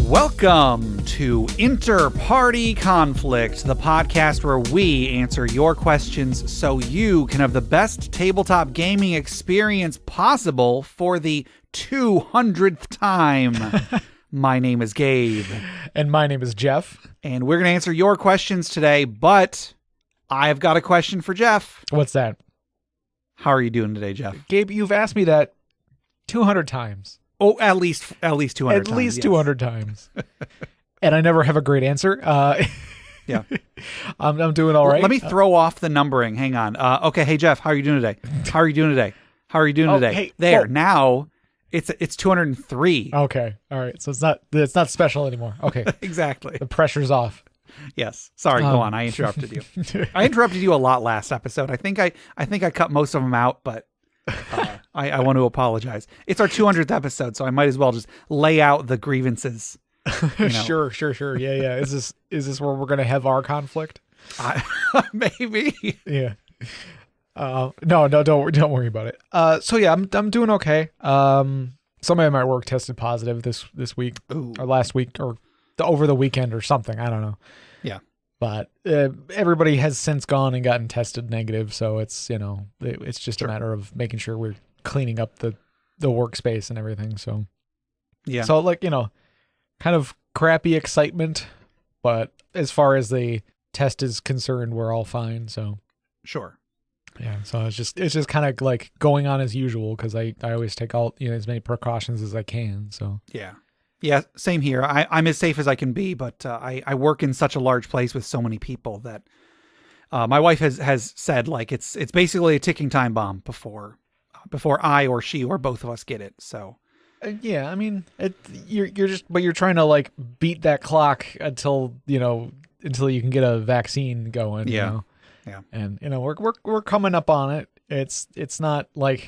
Welcome to InterPartyConflict, the podcast where we answer your questions so you can have the best tabletop gaming experience possible for the 200th time. My name is Gabe. And my name is Jeff. And we're going to answer your questions today, but I've got a question for Jeff. What's that? How are you doing today, Jeff? Gabe, you've asked me that 200 times. Oh, at least 200 times. At least 200 times. And I never have a great answer. Yeah. I'm doing all right. Let me throw off the numbering. Hang on. Okay, hey, Jeff, how are you doing today? How are you doing today? How are you doing today? Hey, there, now it's 203. Okay. All right. So it's not special anymore. Okay. Exactly. The pressure's off. Yes. Sorry, go on. I interrupted you. I interrupted you a lot last episode. I think I cut most of them out, but I want to apologize. It's our 200th episode, so I might as well just lay out the grievances. You know. Sure. Yeah. Is this where we're gonna have our conflict? Maybe. Yeah. No, don't worry about it. So yeah, I'm doing okay. Somebody at my work tested positive this week. Ooh. Or last week or over the weekend or something. I don't know. Yeah. But everybody has since gone and gotten tested negative, so it's it's just a matter of making sure we're cleaning up the workspace and everything. So yeah. So kind of crappy excitement, but as far as the test is concerned, we're all fine. So sure. Yeah. So it's just kind of like going on as usual because I always take all as many precautions as I can. So yeah. Yeah, same here. I'm as safe as I can be, but I work in such a large place with so many people that my wife has said like it's basically a ticking time bomb before I or she or both of us get it. So yeah, I mean you're trying to like beat that clock until you can get a vaccine going. Yeah, yeah, and we're coming up on it. It's not like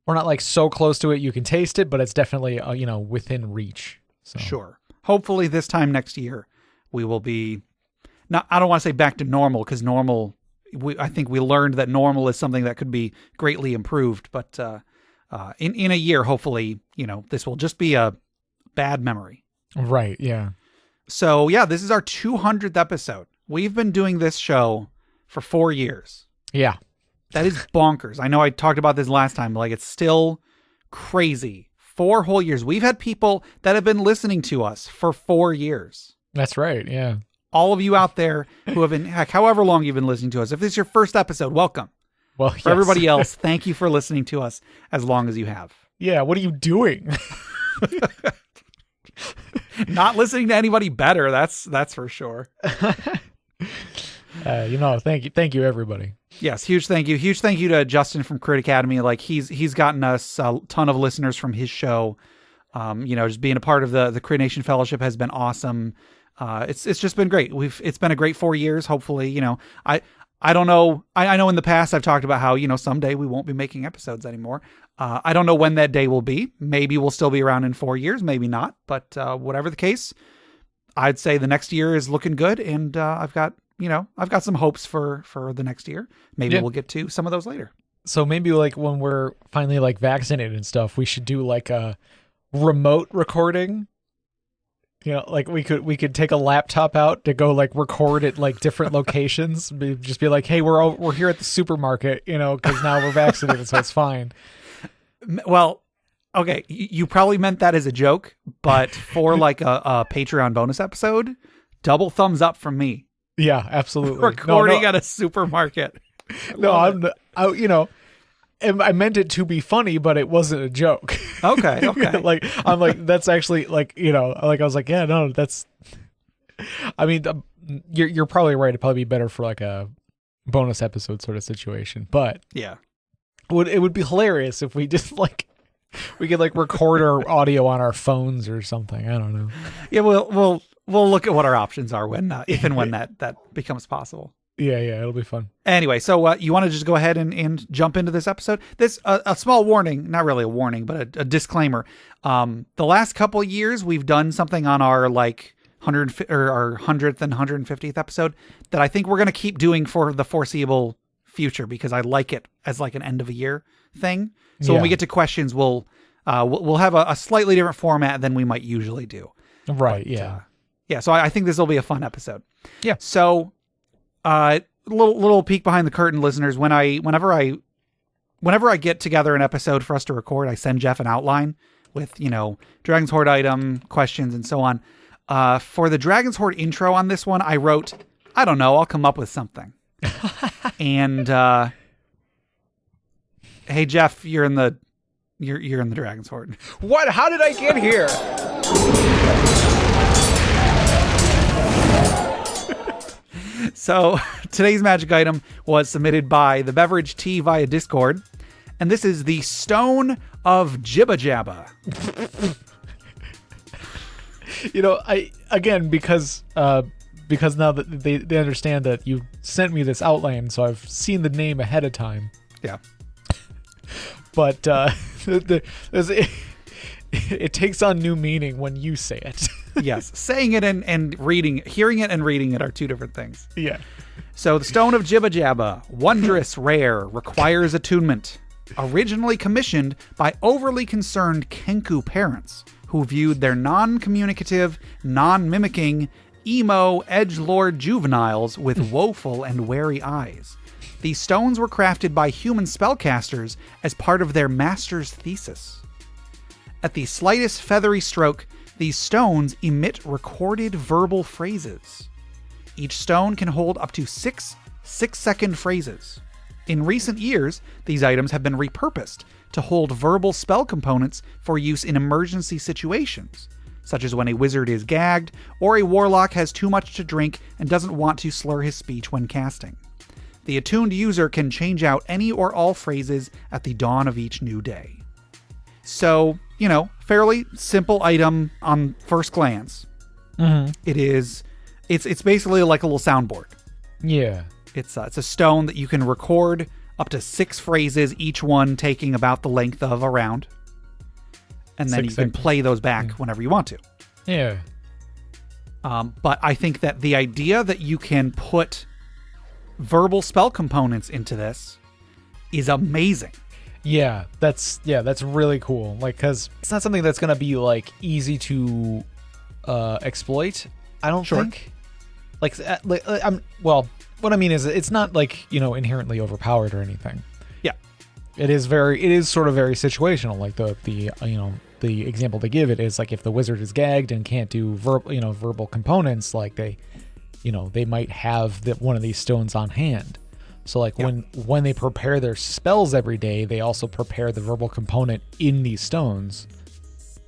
we're not like so close to it you can taste it, but it's definitely within reach. So. Sure. Hopefully this time next year we will be I don't want to say back to normal because normal, I think we learned that normal is something that could be greatly improved. But in a year, hopefully, this will just be a bad memory. Right. Yeah. So yeah, this is our 200th episode. We've been doing this show for 4 years. Yeah. That is bonkers. I know I talked about this last time. Like it's still crazy. 4 whole years. We've had people that have been listening to us for 4 years. That's right. Yeah. All of you out there who have been, however long you've been listening to us. If this is your first episode, welcome. Well, for everybody else, thank you for listening to us as long as you have. Yeah. What are you doing? Not listening to anybody better. That's for sure. Thank you, everybody. Yes, huge thank you. Huge thank you to Justin from Crit Academy. Like he's gotten us a ton of listeners from his show. Just being a part of the Crit Nation Fellowship has been awesome. It's just been great. It's been a great 4 years. Hopefully, I don't know. I know in the past I've talked about how, someday we won't be making episodes anymore. I don't know when that day will be. Maybe we'll still be around in 4 years, maybe not. But whatever the case, I'd say the next year is looking good. And I've got some hopes for the next year. Maybe we'll get to some of those later. So maybe like when we're finally like vaccinated and stuff, we should do like a remote recording. Like we could take a laptop out to go like record at like different locations. Just be like, hey, we're here at the supermarket, because now we're vaccinated, so it's fine. Well, okay, you probably meant that as a joke, but for like a Patreon bonus episode, double thumbs up from me. Yeah, absolutely. Recording at a supermarket. I meant it to be funny, but it wasn't a joke. Okay. I'm like, that's actually like, I was like, yeah, no, that's, I mean, you're probably right. It'd probably be better for like a bonus episode sort of situation, but yeah, it would be hilarious if we just like, we could like record our audio on our phones or something. I don't know. Yeah, we'll look at what our options are if and when that becomes possible. Yeah, it'll be fun. Anyway, so you want to just go ahead and jump into this episode? This a small warning, not really a warning, but a disclaimer. The last couple years, we've done something on our like 100th and 150th episode that I think we're going to keep doing for the foreseeable future because I like it as like an end of a year thing. So when we get to questions, we'll have a slightly different format than we might usually do. Right. But, Yeah. yeah. So I think this will be a fun episode. Yeah. So, little peek behind the curtain, listeners. Whenever I get together an episode for us to record, I send Jeff an outline with, Dragon's Horde item, questions, and so on. For the Dragon's Horde intro on this one, I wrote, I don't know, I'll come up with something. And hey Jeff, you're in the Dragon's Horde. What? How did I get here? So today's magic item was submitted by the Beverage Tea via Discord, and this is the Stone of Jibba Jabba. Because now that they understand that you sent me this outline, so I've seen the name ahead of time. Yeah. But it takes on new meaning when you say it. Yes, saying it and hearing it and reading it are two different things. Yeah. So the Stone of Jibba Jabba, wondrous, rare, requires attunement. Originally commissioned by overly concerned Kenku parents who viewed their non-communicative, non-mimicking, emo, edgelord juveniles with woeful and wary eyes. These stones were crafted by human spellcasters as part of their master's thesis. At the slightest feathery stroke, these stones emit recorded verbal phrases. Each stone can hold up to 6 6-second phrases. In recent years, these items have been repurposed to hold verbal spell components for use in emergency situations, such as when a wizard is gagged or a warlock has too much to drink and doesn't want to slur his speech when casting. The attuned user can change out any or all phrases at the dawn of each new day. So, fairly simple item on first glance. Mm-hmm. It's basically like a little soundboard. Yeah. It's a stone that you can record up to 6 phrases, each one taking about the length of a round. And then you can play those back whenever you want to. Yeah. But I think that the idea that you can put verbal spell components into this is amazing. Yeah, that's really cool. Like, because it's not something that's gonna be like easy to exploit. I don't think. What I mean is, it's not like inherently overpowered or anything. Yeah, it is sort of very situational. Like the example they give it is like if the wizard is gagged and can't do verbal components, like they might have one of these stones on hand. So like when they prepare their spells every day, they also prepare the verbal component in these stones,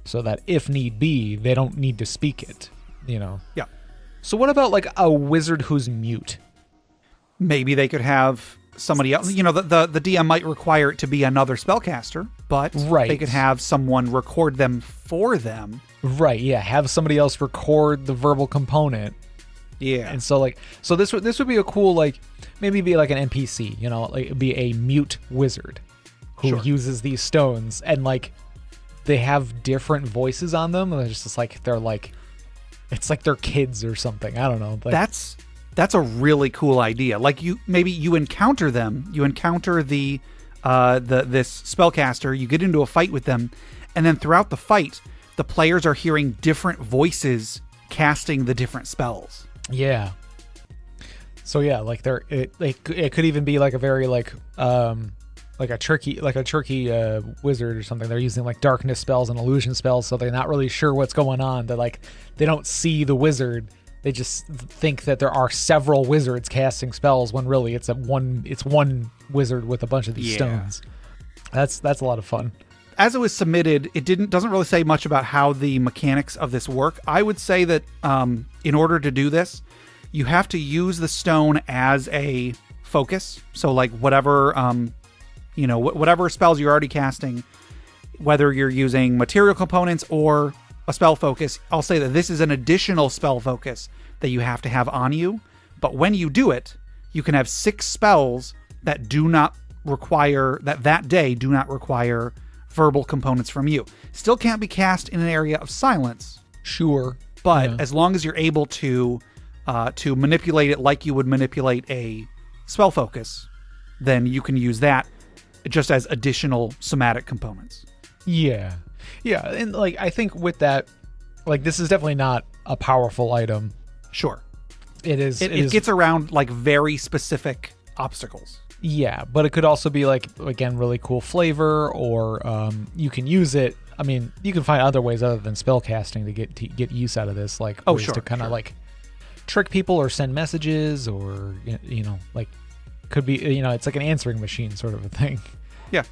so that if need be, they don't need to speak it. Yeah. So what about like a wizard who's mute? Maybe they could have somebody else. The DM might require it to be another spellcaster, but they could have someone record them for them. Right. Yeah. Have somebody else record the verbal component. Yeah. And so this would be a cool, like, maybe be like an NPC, like it'd be a mute wizard who uses these stones, and like they have different voices on them. And they're just like it's like they're kids or something. I don't know. Like, that's a really cool idea. Like you encounter them, you encounter this spellcaster, you get into a fight with them, and then throughout the fight, the players are hearing different voices casting the different spells. Yeah. So yeah, like it could even be like a very like a tricky wizard or something. They're using like darkness spells and illusion spells, so they're not really sure what's going on. They don't see the wizard. They just think that there are several wizards casting spells when really it's one wizard with a bunch of these stones. That's a lot of fun. As it was submitted, it doesn't really say much about how the mechanics of this work. I would say that in order to do this, you have to use the stone as a focus. So like whatever spells you're already casting, whether you're using material components or a spell focus, I'll say that this is an additional spell focus that you have to have on you. But when you do it, you can have 6 spells that do not require that day do not require verbal components from you. Still can't be cast in an area of silence. Sure. But as long as you're able to manipulate it like you would manipulate a spell focus, then you can use that just as additional somatic components. Yeah. Yeah. And like, I think with that, Like, this is definitely not a powerful item. Sure. It is. It gets around like very specific obstacles. Yeah, but it could also be like, again, really cool flavor, or you can use it. I mean, you can find other ways other than spell casting to get use out of this, like ways to kind of like trick people or send messages, or like could be it's like an answering machine sort of a thing. Yeah.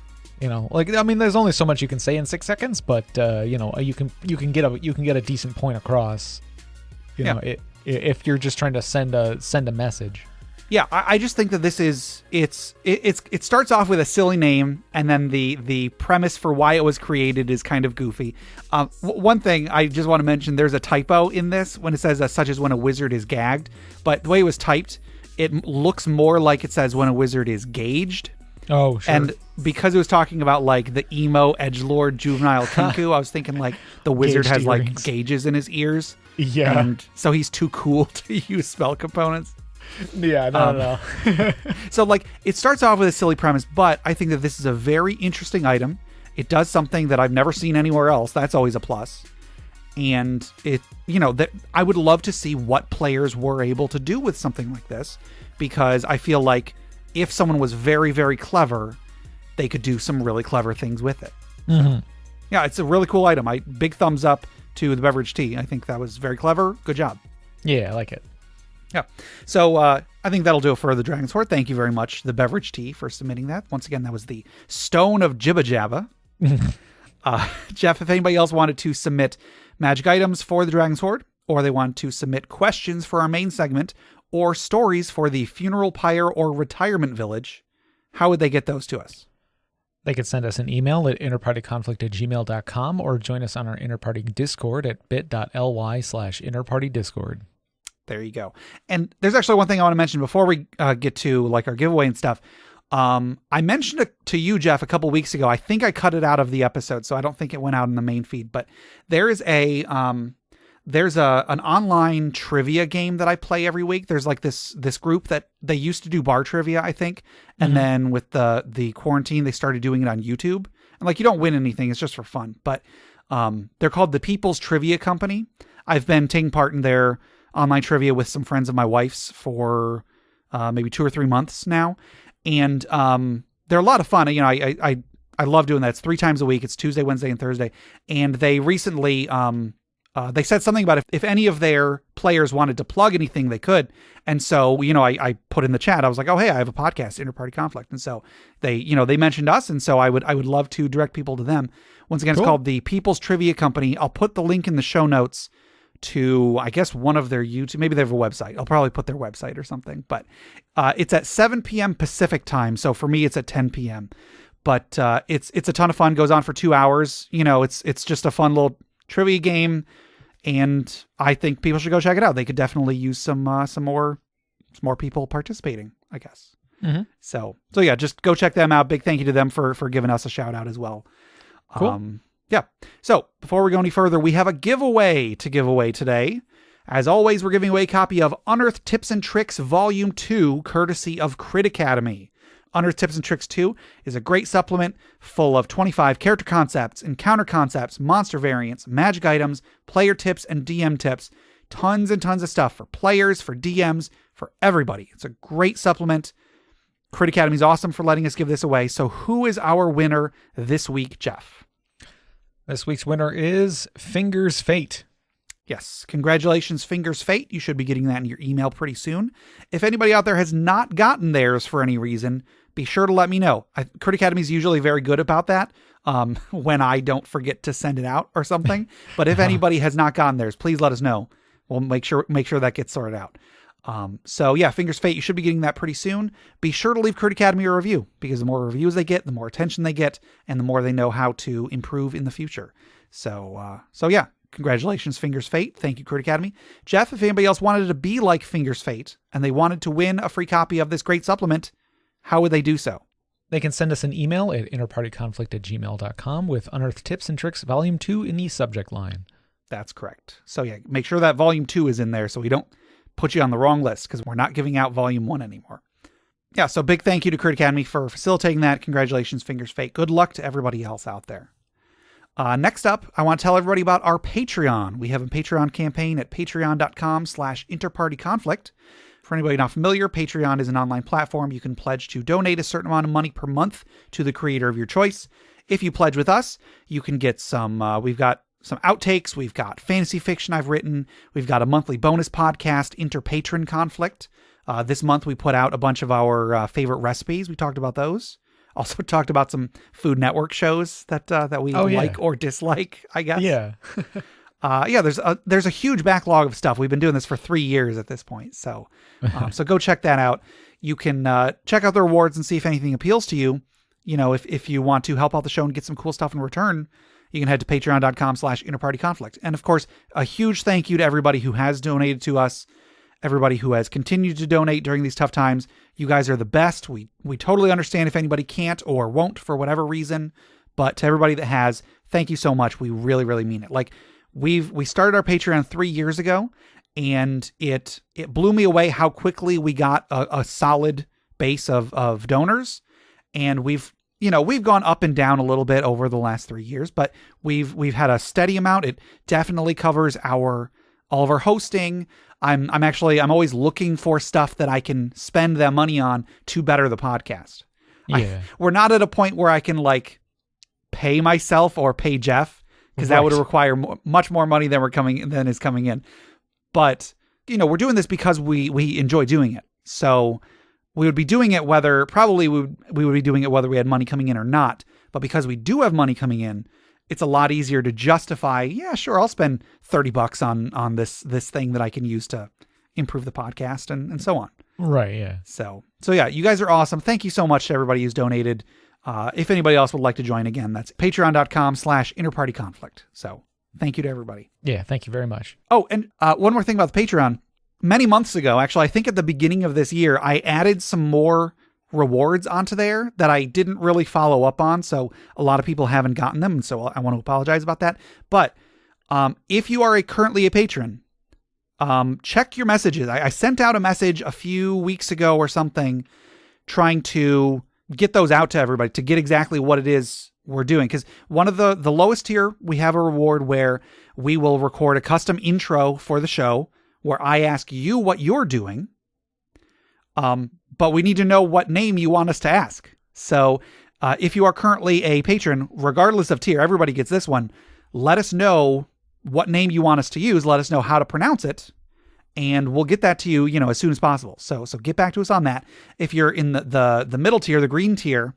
Like, I mean, there's only so much you can say in 6 seconds, but you can get a decent point across. If you're just trying to send a message. Yeah, I just think that this is it starts off with a silly name, and then the premise for why it was created is kind of goofy. One thing I just want to mention: there's a typo in this when it says such as when a wizard is gagged, but the way it was typed, it looks more like it says when a wizard is gauged. Oh, sure. And because it was talking about like the emo edgelord juvenile Tinku, I was thinking like the wizard has like gauges in his ears. Yeah, and so he's too cool to use spell components. Yeah, no. So like it starts off with a silly premise, but I think that this is a very interesting item. It does something that I've never seen anywhere else. That's always a plus. And it, that I would love to see what players were able to do with something like this, because I feel like if someone was very, very clever, they could do some really clever things with it. Mm-hmm. So, yeah, it's a really cool item. Big thumbs up to the beverage tea. I think that was very clever. Good job. Yeah, I like it. Yeah. So I think that'll do it for the Dragon's Hoard. Thank you very much, the beverage tea, for submitting that. Once again, that was the Stone of Jibba Jabba. Jeff, if anybody else wanted to submit magic items for the Dragon's Hoard, or they want to submit questions for our main segment, or stories for the funeral pyre or retirement village, how would they get those to us? They could send us an email at interpartyconflict@gmail.com, or join us on our Interparty Discord at bit.ly/interpartydiscord. There you go. And there's actually one thing I want to mention before we get to like our giveaway and stuff. I mentioned it to you, Jeff, a couple weeks ago. I think I cut it out of the episode, so I don't think it went out in the main feed. But there is an online trivia game that I play every week. There's like this group that they used to do bar trivia, I think, and then with the quarantine, they started doing it on YouTube. And like, you don't win anything; it's just for fun. But they're called the People's Trivia Company. I've been taking part in their online trivia with some friends of my wife's for maybe 2 or 3 months now. And they're a lot of fun. I love doing that. It's 3 times a week. It's Tuesday, Wednesday, and Thursday. And they recently, they said something about if any of their players wanted to plug anything, they could. And so, I put in the chat, I was like, oh, hey, I have a podcast, Interparty Conflict. And so they mentioned us. And so I would love to direct people to them. Once again, It's called the People's Trivia Company. I'll put the link in the show notes to, I guess, one of their YouTube. Maybe they have a website. I'll probably put their website or something. But it's at 7 p.m. Pacific time. So for me, it's at 10 p.m. But it's a ton of fun. Goes on for 2 hours. It's just a fun little trivia game, and I think people should go check it out. They could definitely use some more people participating, I guess. Mm-hmm. So yeah, just go check them out. Big thank you to them for giving us a shout out as well. Cool. Yeah. So before we go any further, we have a giveaway to give away today. As always, we're giving away a copy of Unearthed Tips and Tricks Volume 2, courtesy of Crit Academy. Unearthed Tips and Tricks 2 is a great supplement full of 25 character concepts, encounter concepts, monster variants, magic items, player tips, and DM tips. Tons and tons of stuff for players, for DMs, for everybody. It's a great supplement. Crit Academy is awesome for letting us give this away. So who is our winner this week, Jeff? This week's winner is Fingers Fate. Yes. Congratulations, Fingers Fate. You should be getting that in your email pretty soon. If anybody out there has not gotten theirs for any reason, be sure to let me know. Crit Academy is usually very good about that when I don't forget to send it out or something. But if anybody has not gotten theirs, please let us know. We'll make sure that gets sorted out. So yeah, Fingers Fate, you should be getting that pretty soon. Be sure to leave Crit Academy a review, because the more reviews they get, the more attention they get, and the more they know how to improve in the future. So yeah, congratulations, Fingers Fate. Thank you, Crit Academy. Jeff, if anybody else wanted to be like Fingers Fate and they wanted to win a free copy of this great supplement, how would they do so? They can send us an email at interpartyconflict@gmail.com with Unearthed Tips and Tricks Volume 2 in the subject line. That's correct. So yeah, make sure that Volume 2 is in there so we don't put you on the wrong list, because we're not giving out Volume 1 anymore. Yeah, so big thank you to Crit Academy for facilitating that. Congratulations, Fingers Fate. Good luck to everybody else out there. Next up, I want to tell everybody about our Patreon. We have a Patreon campaign at patreon.com/InterPartyConflict. For anybody not familiar, Patreon is an online platform. You can pledge to donate a certain amount of money per month to the creator of your choice. If you pledge with us, you can get some, we've got some outtakes. We've got fantasy fiction I've written. We've got a monthly bonus podcast, InterPatron-Conflict. This month we put out a bunch of our favorite recipes. We talked about those. Also talked about some Food Network shows that we like or dislike, I guess. Yeah. There's a huge backlog of stuff. We've been doing this for 3 years at this point. So go check that out. You can check out the rewards and see if anything appeals to you. You know, if you want to help out the show and get some cool stuff in return, you can head to patreon.com/InterPartyConflict. And of course, a huge thank you to everybody who has donated to us, everybody who has continued to donate during these tough times. You guys are the best. We totally understand if anybody can't or won't for whatever reason, but to everybody that has, thank you so much. We really, really mean it. Like we started our Patreon 3 years ago, and it blew me away how quickly we got a solid base of donors. And we've gone up and down a little bit over the last 3 years, but we've had a steady amount. It definitely covers all of our hosting. I'm always looking for stuff that I can spend that money on to better the podcast. Yeah. We're not at a point where I can like pay myself or pay Jeff, because that would require much more money than is coming in. But we're doing this because we enjoy doing it. So we would be doing it we would be doing it whether we had money coming in or not. But because we do have money coming in, it's a lot easier to justify, yeah, sure, I'll spend $30 on this thing that I can use to improve the podcast and so on. Right, yeah. So yeah, you guys are awesome. Thank you so much to everybody who's donated. If anybody else would like to join, again, that's patreon.com/InterPartyConflict. So thank you to everybody. Yeah, thank you very much. Oh, and one more thing about the Patreon. Many months ago, actually, I think at the beginning of this year, I added some more rewards onto there that I didn't really follow up on. So a lot of people haven't gotten them. And so I want to apologize about that. But if you are currently a patron, check your messages. I sent out a message a few weeks ago or something trying to get those out to everybody to get exactly what it is we're doing. Because one of the lowest tier, we have a reward where we will record a custom intro for the show where I ask you what you're doing. But we need to know what name you want us to ask. So if you are currently a patron, regardless of tier, everybody gets this one. Let us know what name you want us to use. Let us know how to pronounce it. And we'll get that to you, as soon as possible. So get back to us on that. If you're in the middle tier, the green tier,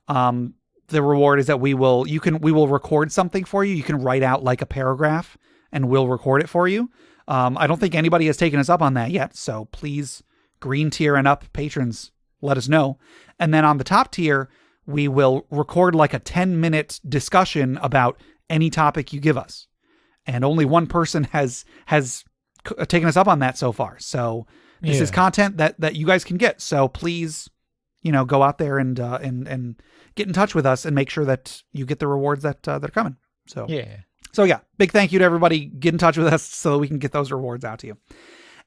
the reward is that we will record something for you. You can write out like a paragraph and we'll record it for you. I don't think anybody has taken us up on that yet. So please, green tier and up patrons, let us know. And then on the top tier, we will record like a 10-minute discussion about any topic you give us. And only one person has taken us up on that so far. So this is content that you guys can get. So please, go out there and get in touch with us and make sure that you get the rewards that are coming. So yeah, big thank you to everybody. Get in touch with us so that we can get those rewards out to you.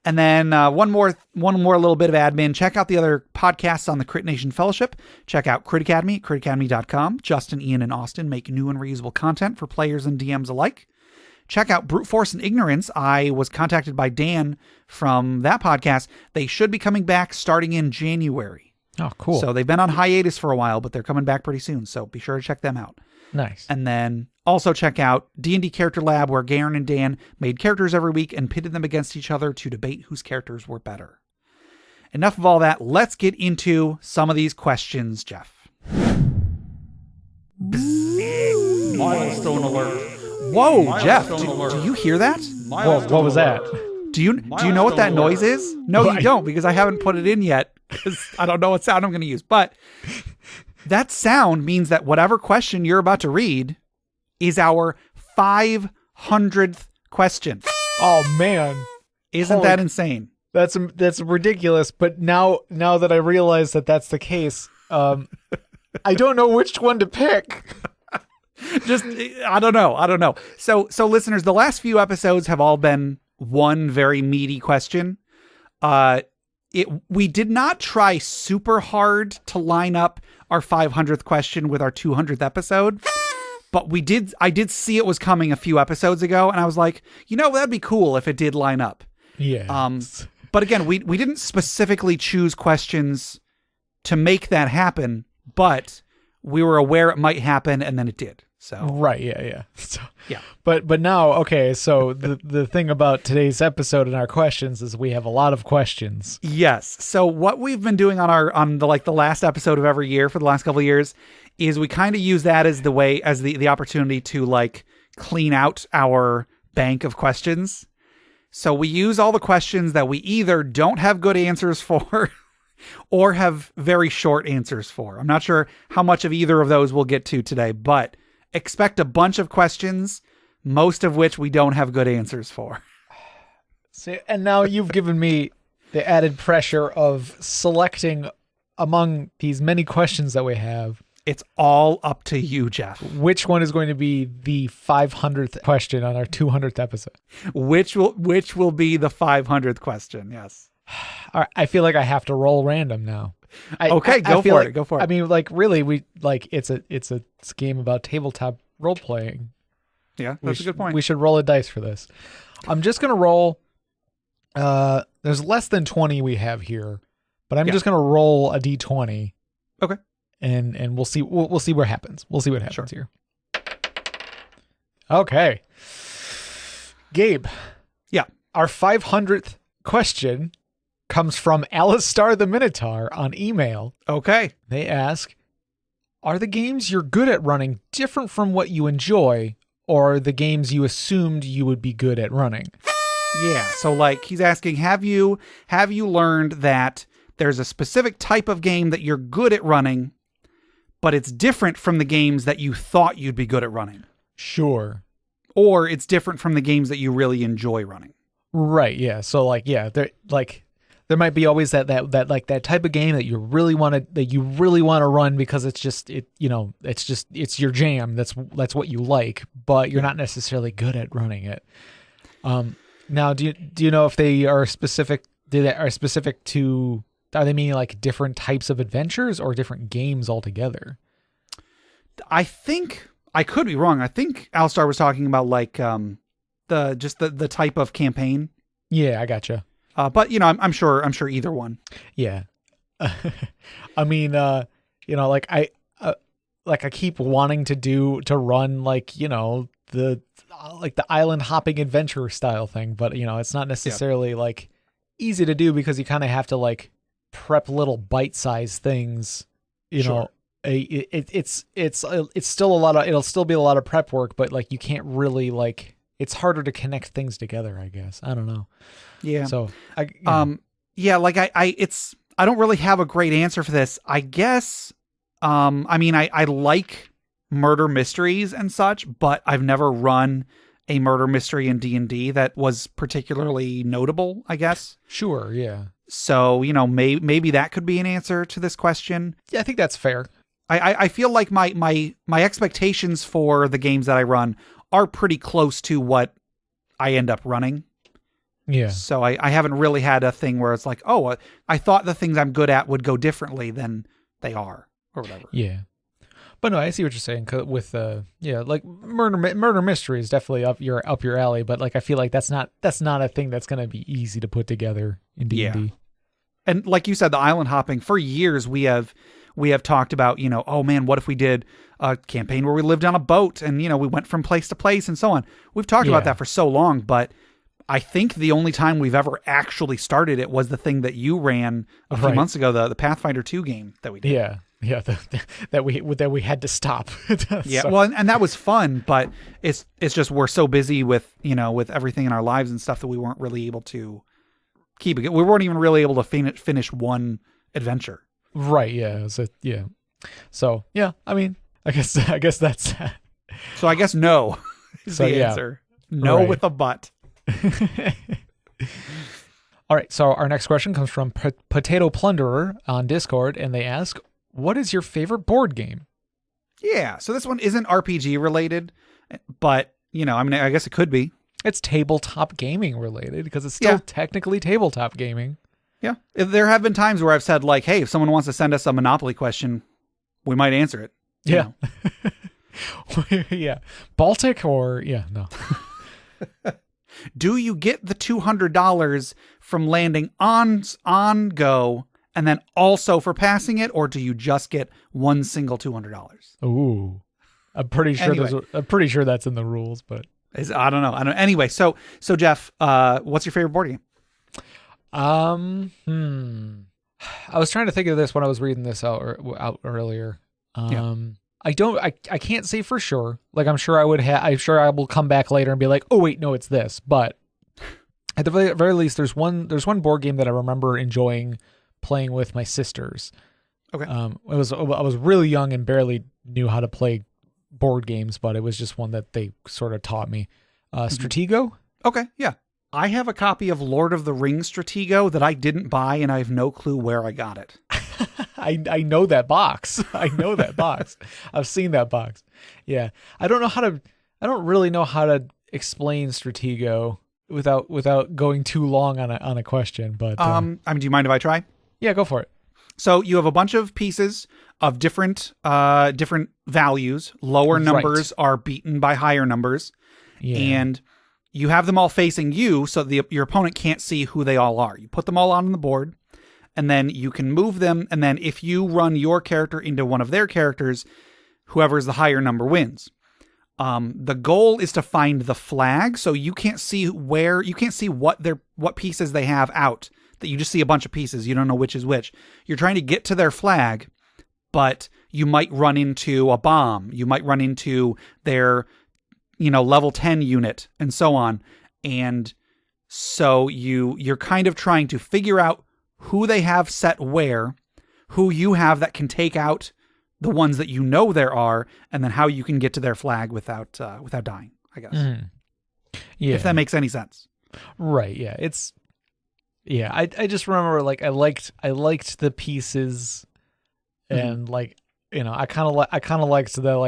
And then one more little bit of admin. Check out the other podcasts on the Crit Nation Fellowship. Check out Crit Academy, critacademy.com. Justin, Ian, and Austin make new and reusable content for players and DMs alike. Check out Brute Force and Ignorance. I was contacted by Dan from that podcast. They should be coming back starting in January. Oh, cool. So they've been on hiatus for a while, but they're coming back pretty soon. So be sure to check them out. Nice. And then also check out D&D Character Lab, where Garen and Dan made characters every week and pitted them against each other to debate whose characters were better. Enough of all that. Let's get into some of these questions, Jeff. Milestone alert. Whoa, Jeff, do you hear that? What was that? Do you know what that noise is? No, you don't, because I haven't put it in yet, because I don't know what sound I'm going to use. But that sound means that whatever question you're about to read is our 500th question. Oh, man. Isn't that insane? That's ridiculous. But now that I realize that that's the case, I don't know which one to pick. I don't know. So listeners, the last few episodes have all been one very meaty question. We did not try super hard to line up our 500th question with our 200th episode, But I did see it was coming a few episodes ago, and I was like, that'd be cool if it did line up. Yeah. But again, we didn't specifically choose questions to make that happen, but we were aware it might happen, and then it did. So Right, yeah. So, yeah. But now, okay, so the thing about today's episode and our questions is we have a lot of questions. Yes. So what we've been doing on the last episode of every year for the last couple of years is we kind of use that as the opportunity to like clean out our bank of questions. So we use all the questions that we either don't have good answers for or have very short answers for. I'm not sure how much of either of those we'll get to today, but expect a bunch of questions, most of which we don't have good answers for. See, and now you've given me the added pressure of selecting among these many questions that we have. It's all up to you, Jeff. Which one is going to be the 500th question on our 200th episode? Which will be the 500th question? Yes. All right, I feel like I have to roll random now. Go for it. Go for it. I mean, like, really, it's a game about tabletop role playing. Yeah, that's a good point. We should roll a dice for this. I'm just gonna roll. There's less than 20 we have here, but I'm just gonna roll a d20. Okay. And we'll see. We'll see what happens. We'll see what happens Sure. here. Okay. Gabe. Yeah. Our 500th question comes from Alistar the Minotaur on email. Okay. They ask, are the games you're good at running different from what you enjoy, or are the games you assumed you would be good at running? Yeah. So like he's asking, have you learned that there's a specific type of game that you're good at running, but it's different from the games that you thought you'd be good at running? Sure. Or it's different from the games that you really enjoy running. Right. Yeah. So like, yeah, there might be always that type of game that you really want to run because it's your jam. That's what you like, but you're not necessarily good at running it. Now, do you know if they are specific? Are they meaning like different types of adventures or different games altogether? I think I could be wrong. I think Alistar was talking about like the type of campaign. Yeah, I gotcha. But I'm sure either one. Yeah. I mean, like I keep wanting to run like, the island hopping adventure style thing, but it's not necessarily like easy to do because you kind of have to like prep little bite-sized things, Sure. It's still it'll still be a lot of prep work, but like you can't really like, it's harder to connect things together, I guess. I don't know. Yeah. So I don't really have a great answer for this. I guess, I like murder mysteries and such, but I've never run a murder mystery in D&D that was particularly notable, I guess. Sure. Yeah. So, maybe that could be an answer to this question. Yeah, I think that's fair. I feel like my expectations for the games that I run are pretty close to what I end up running. Yeah. So I haven't really had a thing where it's like, oh, I thought the things I'm good at would go differently than they are or whatever. Yeah. But no, I see what you're saying with like murder mystery is definitely up your alley, but like I feel like that's not a thing that's going to be easy to put together in D&D. Yeah. And like you said, the island hopping, for years we have talked about, oh man, what if we did a campaign where we lived on a boat and we went from place to place and so on. We've talked about that for so long, but I think the only time we've ever actually started it was the thing that you ran a few months ago, the Pathfinder 2 game that we did. Yeah. Yeah, that we had to stop. Yeah, so. Well, and that was fun, but it's just we're so busy with with everything in our lives and stuff that we weren't really able to keep it. We weren't even really able to finish one adventure. Right. Yeah. Yeah. So yeah, I mean, I guess that's. So I guess no is the answer. No with a but. All right. So our next question comes from Potato Plunderer on Discord, and they ask, what is your favorite board game? Yeah, so this one isn't RPG related, but, I guess it could be. It's tabletop gaming related because it's still technically tabletop gaming. Yeah. There have been times where I've said, like, hey, if someone wants to send us a Monopoly question, we might answer it. Yeah. Yeah. Baltic or no. Do you get the $200 from landing on Go and then also for passing it, or do you just get one single $200? Ooh. I'm pretty sure that's in the rules, but I don't know. Anyway, so Jeff, what's your favorite board game? I was trying to think of this when I was reading this out earlier. I can't say for sure. Like, I'm sure I will come back later and be like, oh wait, no, it's this. But at the very least, there's one board game that I remember enjoying playing with my sisters. Okay. I was really young and barely knew how to play board games, but it was just one that they sort of taught me. Stratego. Okay. Yeah. I have a copy of Lord of the Rings Stratego that I didn't buy, and I have no clue where I got it. I know that box. I know that box. I've seen that box. Yeah. I don't really know how to explain Stratego without going too long on a question, but do you mind if I try? Yeah, go for it. So you have a bunch of pieces of different values. Lower numbers are beaten by higher numbers. Yeah. And you have them all facing you so your opponent can't see who they all are. You put them all on the board, and then you can move them, and then if you run your character into one of their characters, whoever's the higher number wins. The goal is to find the flag, so you can't see what pieces they have out. That you just see a bunch of pieces. You don't know which is which. You're trying to get to their flag, but you might run into a bomb. You might run into their, level 10 unit and so on. And so you're kind of trying to figure out who they have set where, who you have that can take out the ones that there are, and then how you can get to their flag without dying, I guess. Mm. Yeah. If that makes any sense. Right. Yeah. I just remember I liked the pieces, and I kind of liked the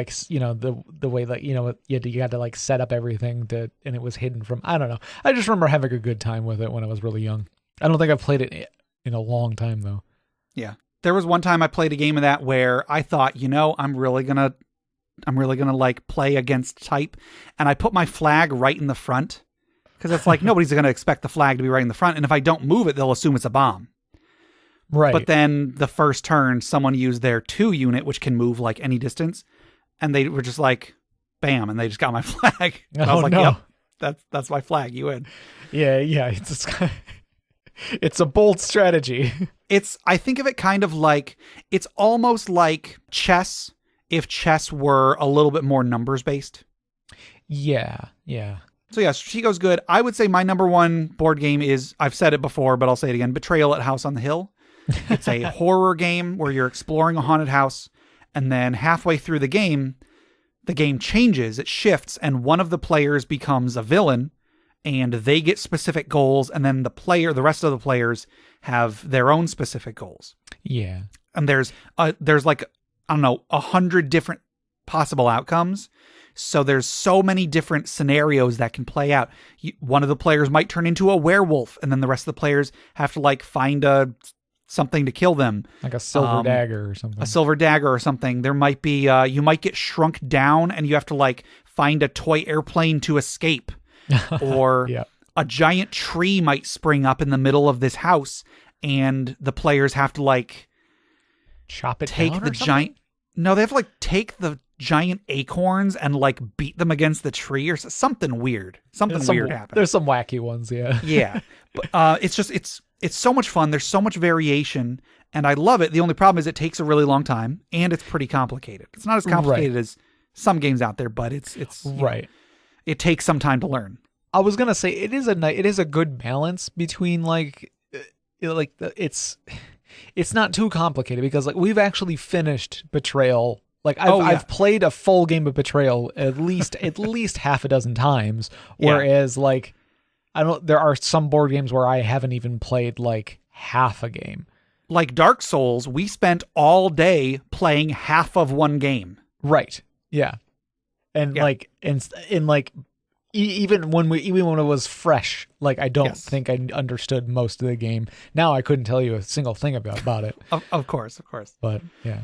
way that you had to set up everything and it was hidden from. I don't know. I just remember having a good time with it when I was really young. I don't think I've played it in a long time though. Yeah, there was one time I played a game of that where I thought, I'm really gonna play against type, and I put my flag right in the front. Because it's like, nobody's going to expect the flag to be right in the front. And if I don't move it, they'll assume it's a bomb. Right. But then the first turn, someone used their 2 unit, which can move like any distance. And they were just like, bam. And they just got my flag. And I was like, no. Yep, that's my flag. You win. Yeah. It's a bold strategy. I think of it kind of like, it's almost like chess if chess were a little bit more numbers based. Yeah. Yeah. So yeah, Stratego's good. I would say my number one board game is, I've said it before, but I'll say it again, Betrayal at House on the Hill. It's a horror game where you're exploring a haunted house, and then halfway through the game changes, it shifts, and one of the players becomes a villain, and they get specific goals, and then the rest of the players have their own specific goals. Yeah. And there's 100 different possible outcomes. So there's so many different scenarios that can play out. One of the players might turn into a werewolf, and then the rest of the players have to find something to kill them. Like a silver dagger or something. A silver dagger or something. There might be, you might get shrunk down and you have to find a toy airplane to escape. Or yeah. A giant tree might spring up in the middle of this house, and the players have to chop it take down the or giant. No, they have to take the giant acorns and beat them against the tree or something weird. Weird happens. There's some wacky ones, yeah. Yeah. But it's so much fun. There's so much variation, and I love it. The only problem is it takes a really long time, and it's pretty complicated. It's not as complicated as some games out there, but it's right. It takes some time to learn. I was gonna say it is a good balance between it's not too complicated, because we've actually finished Betrayal. I've played a full game of Betrayal at least half a dozen times, whereas there are some board games where I haven't even played half a game. Like Dark Souls, we spent all day playing half of one game. Right. Yeah. And even when it was fresh, I don't think I understood most of the game. Now I couldn't tell you a single thing about it. Of course. But yeah.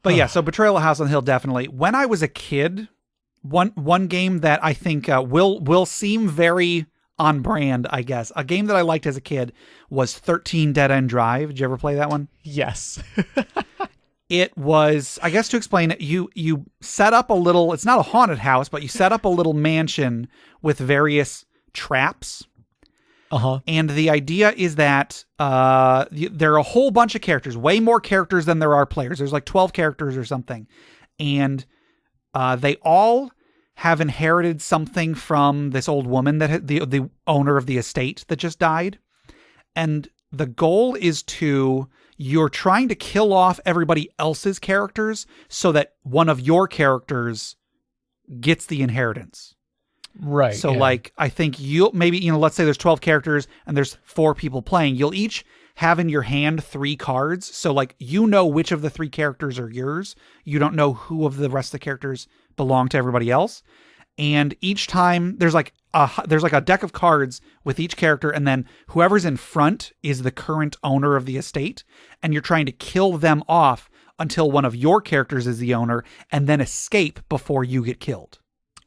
But yeah, so Betrayal at House on the Hill, definitely. When I was a kid, one game that I think will seem very on brand, I guess. A game that I liked as a kid was 13 Dead End Drive. Did you ever play that one? Yes. It was, I guess to explain it, you set up a little, it's not a haunted house, but you set up a little mansion with various traps. And the idea is that there are a whole bunch of characters, way more characters than there are players. There's like 12 characters or something. And they all have inherited something from this old woman that the owner of the estate that just died. And the goal is you're trying to kill off everybody else's characters so that one of your characters gets the inheritance. Right. So like, I think let's say there's 12 characters and there's 4 people playing. You'll each have in your hand 3 cards. So like, which of the 3 characters are yours. You don't know who of the rest of the characters belong to everybody else. And each time there's like a deck of cards with each character, and then whoever's in front is the current owner of the estate, and you're trying to kill them off until one of your characters is the owner, and then escape before you get killed.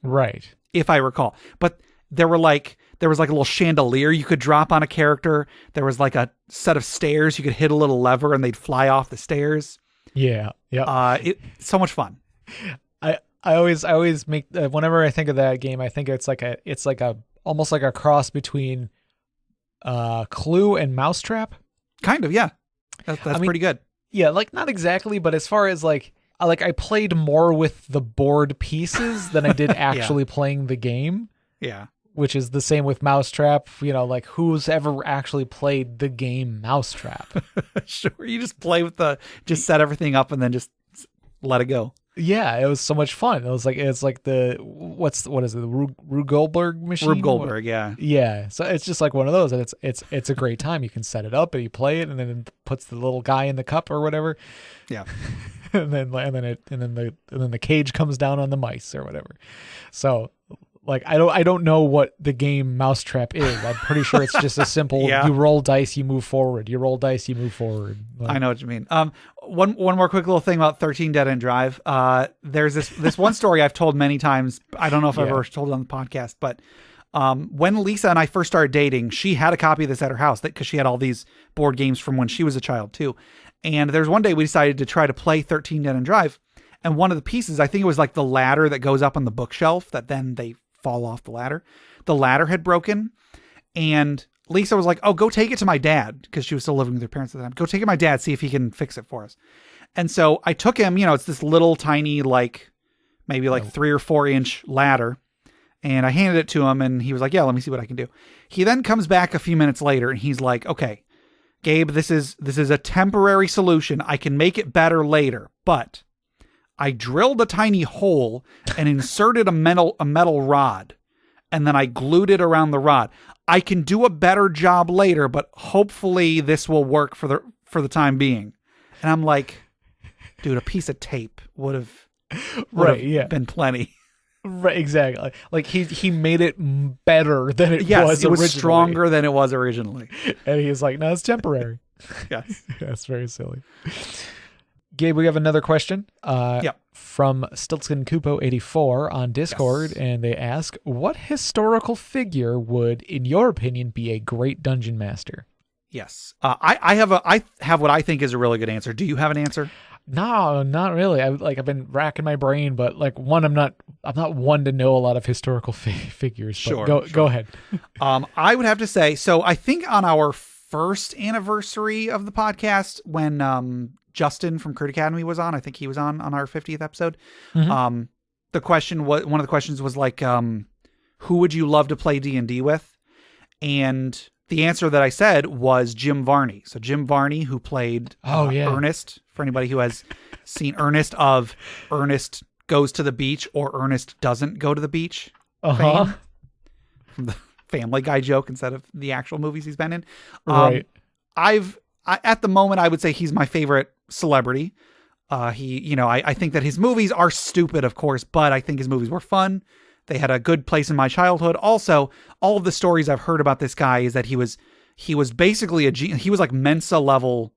Right. If I recall. But there was like a little chandelier you could drop on a character. There was like a set of stairs you could hit a little lever and they'd fly off the stairs. Yeah. Yeah. So much fun. I always make whenever I think of that game, I think it's almost like a cross between Clue and Mousetrap. Kind of, yeah. That's pretty good. Yeah, like not exactly, but as far as like I played more with the board pieces than I did actually playing the game. Yeah. Which is the same with Mousetrap. Like who's ever actually played the game Mousetrap? Sure. You just play with just set everything up and then just let it go. Yeah, it was so much fun. It's like the what is it? The Rube Goldberg machine. Rube Goldberg, yeah. Yeah, so it's just like one of those, and it's a great time. You can set it up and you play it, and then it puts the little guy in the cup or whatever. Yeah, and then the cage comes down on the mice or whatever. So. Like I don't know what the game Mousetrap is. I'm pretty sure it's just a simple you roll dice, you move forward. You roll dice, you move forward. Like, I know what you mean. One more quick little thing about 13 Dead End Drive. There's this one story I've told many times. I don't know if I've ever told it on the podcast, but when Lisa and I first started dating, she had a copy of this at her house because she had all these board games from when she was a child too. And there's one day we decided to try to play 13 Dead End Drive, and one of the pieces, I think it was like the ladder that goes up on the bookshelf that then they fall off the ladder. The ladder had broken, and Lisa was like, "Oh, go take it to my dad," because she was still living with her parents at the time. "Go take it to my dad, see if he can fix it for us." And so I took him. It's this little tiny, maybe 3 or 4 inch ladder, and I handed it to him, and he was like, "Yeah, let me see what I can do." He then comes back a few minutes later, and he's like, "Okay, Gabe, this is a temporary solution. I can make it better later, but." I drilled a tiny hole and inserted a metal rod, and then I glued it around the rod. I can do a better job later, but hopefully this will work for the time being. And I'm like, dude, a piece of tape would have been plenty. Right, exactly. Like he made it better than it was originally. Yes, it was stronger than it was originally. And he was like, no, it's temporary. Yes. That's very silly. Gabe, we have another question from Stiltskin Kupo 84 on Discord, and they ask, what historical figure would, in your opinion, be a great dungeon master? Yes. I have what I think is a really good answer. Do you have an answer? No, not really. I've been racking my brain, but I'm not one to know a lot of historical figures. Sure. Go ahead. I would have to say, so I think on our first anniversary of the podcast, when Justin from Crit Academy was on. I think he was on our 50th episode. Mm-hmm. One of the questions was like, who would you love to play D&D with? And the answer that I said was Jim Varney. So Jim Varney, who played Ernest, for anybody who has seen Ernest of Ernest Goes to the Beach or Ernest Doesn't Go to the Beach. Fame, from the Family Guy joke instead of the actual movies he's been in. Right. At the moment, I would say he's my favorite celebrity. I think that his movies are stupid, of course, but I think his movies were fun. They had a good place in my childhood. Also, all of the stories I've heard about this guy is that he was basically he was like Mensa level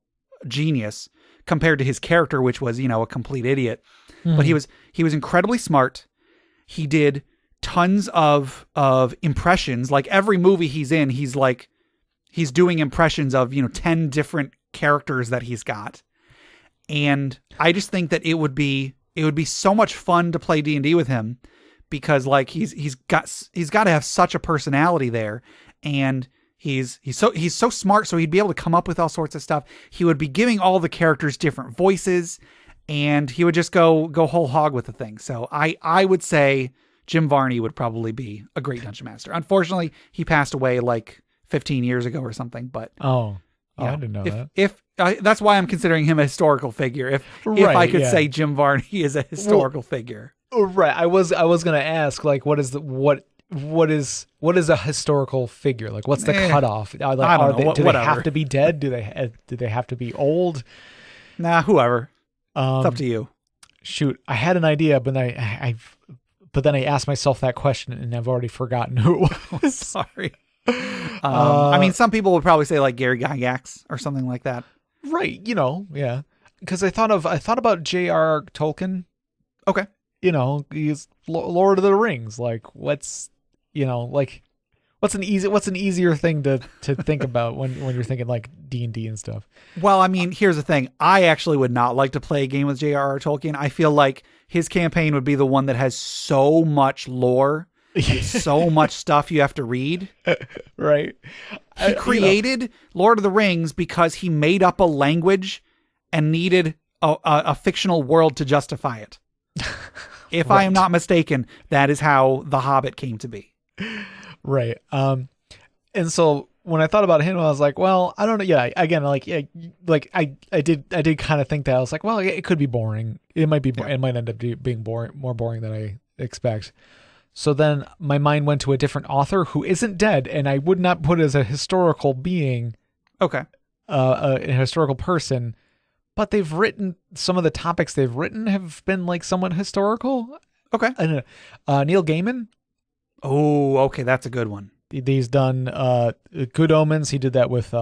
genius, compared to his character, which was, a complete idiot. But he was incredibly smart. He did tons of impressions. Like every movie he's in, he's doing impressions of, 10 different characters that he's got. And I just think that it would be so much fun to play D&D with him, because like he's got to have such a personality there, and he's so smart, so he'd be able to come up with all sorts of stuff. He would be giving all the characters different voices, and he would just go whole hog with the thing. So I would say Jim Varney would probably be a great dungeon master. Unfortunately, he passed away like 15 years ago or something, but I didn't know that. If that's why I'm considering him a historical figure. If I could say Jim Varney is a historical figure. Right. I was going to ask, like, what is a historical figure? Like, what's the cutoff? I don't know. Do they have to be dead? Do they have to be old? Nah, whoever. It's up to you. Shoot, I had an idea, but then I asked myself that question, and I've already forgotten who it was. Sorry. I mean, some people would probably say like Gary Gygax or something like that. Right. Yeah. Because I thought about J.R.R. Tolkien. Okay. He's Lord of the Rings. Like, what's an easier thing to think about when you're thinking like D&D and stuff. Well, I mean, here's the thing. I actually would not like to play a game with J.R.R. Tolkien. I feel like his campaign would be the one that has so much lore, and so much stuff you have to read. Right. He created Lord of the Rings because he made up a language and needed a fictional world to justify it. If I am not mistaken, that is how The Hobbit came to be. Right. And so when I thought about him, I was like, well, I don't know. Yeah. Again, I did kind of think that. I was like, well, it could be boring. It might be. Yeah. It might end up being more boring than I expect. So then my mind went to a different author who isn't dead, and I would not put as a historical being. Okay. A historical person, but they've written some of the topics they've written have been like somewhat historical. Okay. Neil Gaiman. Oh, okay. That's a good one. He's done Good Omens. He did that with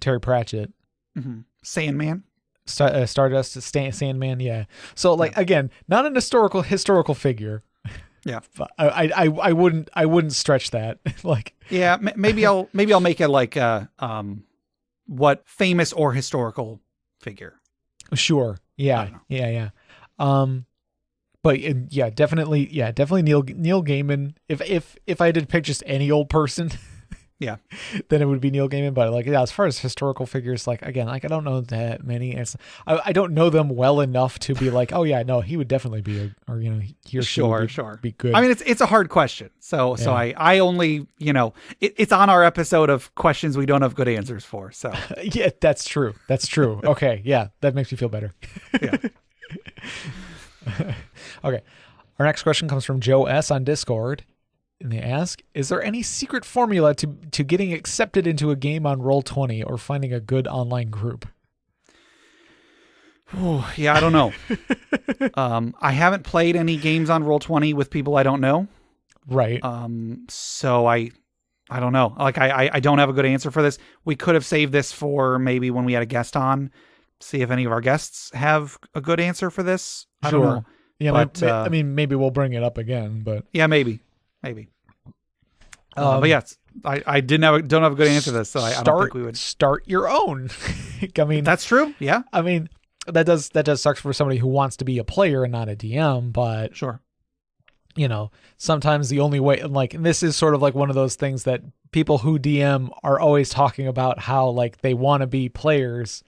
Terry Pratchett. Mm-hmm. Sandman. Stardust, Sandman. Yeah. So again, not an historical figure. Yeah. But I wouldn't stretch that. Yeah, maybe I'll make it like what famous or historical figure. Sure. Yeah. Yeah. But definitely Neil Gaiman. If I did pick just any old person, yeah, then it would be Neil Gaiman. But as far as historical figures, I don't know that many. I don't know them well enough to be like, oh yeah, no, he would definitely be he or she would be good. I mean, it's a hard question. So I only it's on our episode of questions we don't have good answers for. So yeah, that's true. Okay, yeah, that makes me feel better. Yeah. Okay. Our next question comes from Joe S. on Discord. And they ask, is there any secret formula to getting accepted into a game on Roll20 or finding a good online group? Oh, yeah, I don't know. I haven't played any games on Roll20 with people I don't know. Right. So I don't know. I don't have a good answer for this. We could have saved this for maybe when we had a guest on. See if any of our guests have a good answer for this. I don't know. Yeah, but, I mean, maybe we'll bring it up again, but yeah, maybe. But yes, I don't have a good answer to this, so I don't think we would start your own. I mean, that's true. Yeah, I mean, that does suck for somebody who wants to be a player and not a DM, but sure. Sometimes the only way, and this is sort of like one of those things that people who DM are always talking about how they want to be players,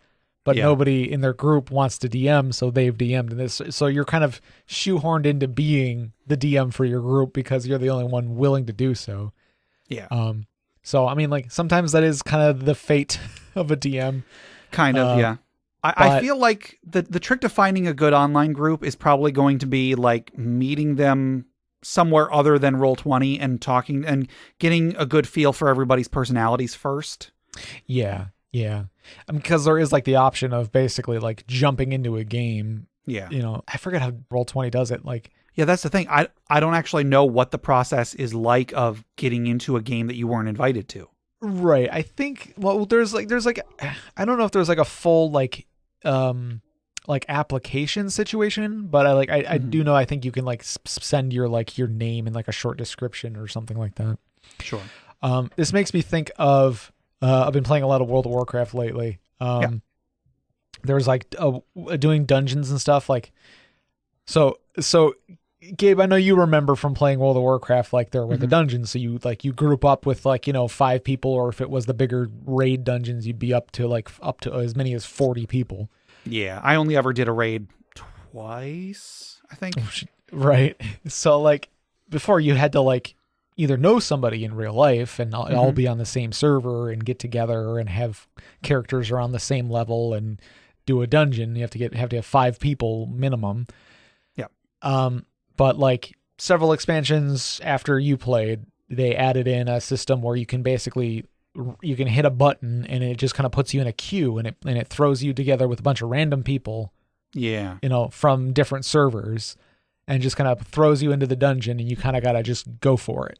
but nobody in their group wants to DM, so they've DM'd in this. So you're kind of shoehorned into being the DM for your group because you're the only one willing to do so. Yeah. So I mean, sometimes that is kind of the fate of a DM. Kind of, yeah. I feel like the trick to finding a good online group is probably going to be meeting them somewhere other than Roll20 and talking and getting a good feel for everybody's personalities first. Yeah. Yeah. Because there is the option of basically jumping into a game. Yeah. I forget how Roll20 does it. Yeah, that's the thing. I don't actually know what the process is like of getting into a game that you weren't invited to. Right. I think, there's I don't know if there's a full like application situation, but I do know I think you can like send your like your name and like a short description or something like that. Sure. This makes me think of I've been playing a lot of World of Warcraft lately. There's like doing dungeons and stuff like so Gabe, I know you remember from playing World of Warcraft, like there were the dungeons. So you group up with like, 5 people, or if it was the bigger raid dungeons, you'd be up to as many as 40 people. Yeah. I only ever did a raid twice, I think. Right. So like before you had to like either know somebody in real life and all be on the same server and get together and have characters around the same level and do a dungeon. You have to have 5 people minimum. Yeah. But like several expansions after you played, they added in a system where you can basically hit a button and it just kind of puts you in a queue and it throws you together with a bunch of random people. Yeah. From different servers, and just kind of throws you into the dungeon and you kind of got to just go for it.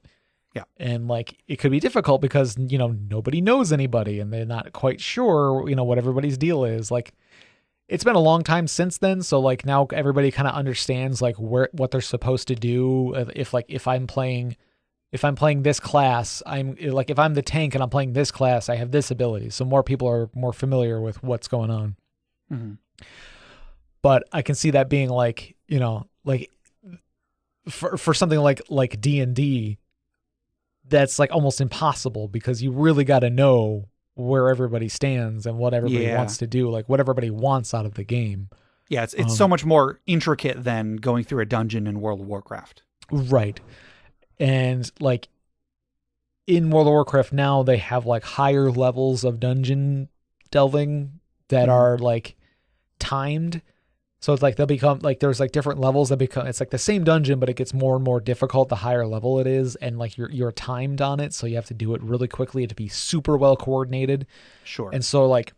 Yeah. And like it could be difficult because, nobody knows anybody and they're not quite sure, what everybody's deal is. Like it's been a long time since then, so like now everybody kind of understands like what they're supposed to do. If I'm playing this class, I'm like, if I'm the tank and I'm playing this class, I have this ability. So more people are more familiar with what's going on. Mm-hmm. But I can see that being like, like for something like D&D, that's like almost impossible because you really got to know where everybody stands and what everybody wants to do, like what everybody wants out of the game. Yeah, it's so much more intricate than going through a dungeon in World of Warcraft. Right. And like in World of Warcraft now, they have like higher levels of dungeon delving that are like timed. So it's like they'll become like there's like different levels that become, it's like the same dungeon, but it gets more and more difficult the higher level it is, and like you're timed on it, so you have to do it really quickly to be super well coordinated. Sure. And so like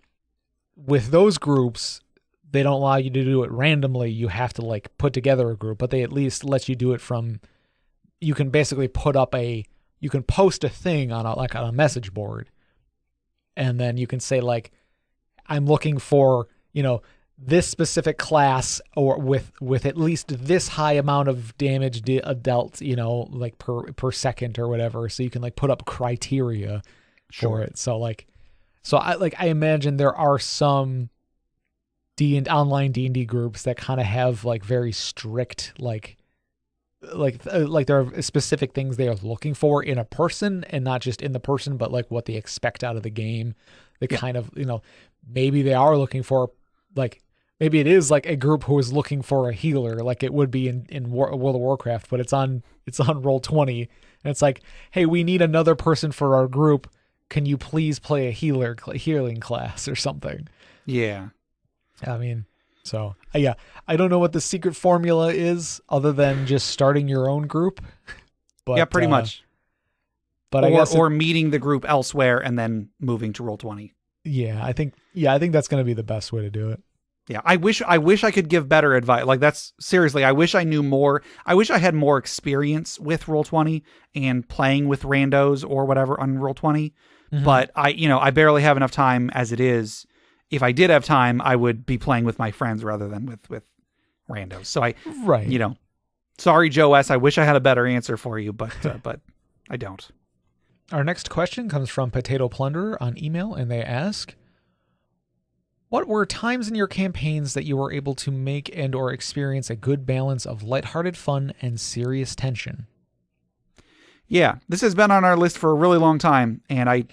with those groups, they don't allow you to do it randomly. You have to like put together a group, but they at least let you do it from, you can basically you can post a thing on a message board, and then you can say like, I'm looking for, this specific class or with at least this high amount of damage dealt, like per second or whatever. So you can like put up criteria for it. So I imagine there are some online D&D groups that kind of have like very strict, like there are specific things they are looking for in a person, and not just in the person, but like what they expect out of the game. They kind of, maybe they are looking for like, maybe it is like a group who is looking for a healer, like it would be in World of Warcraft, but it's on Roll20, and it's like, hey, we need another person for our group. Can you please play a healing class or something? Yeah. I mean, so yeah, I don't know what the secret formula is other than just starting your own group. But yeah, pretty much. But I guess or meeting the group elsewhere and then moving to Roll20. Yeah, I think that's going to be the best way to do it. Yeah, I wish I could give better advice. Like that's seriously, I wish I knew more. I wish I had more experience with Roll20 and playing with randos or whatever on Roll20. Mm-hmm. But I barely have enough time as it is. If I did have time, I would be playing with my friends rather than with randos. So sorry, Joe S. I wish I had a better answer for you, but I don't. Our next question comes from Potato Plunderer on email, and they ask, what were times in your campaigns that you were able to make and or experience a good balance of lighthearted fun and serious tension? Yeah, this has been on our list for a really long time, and I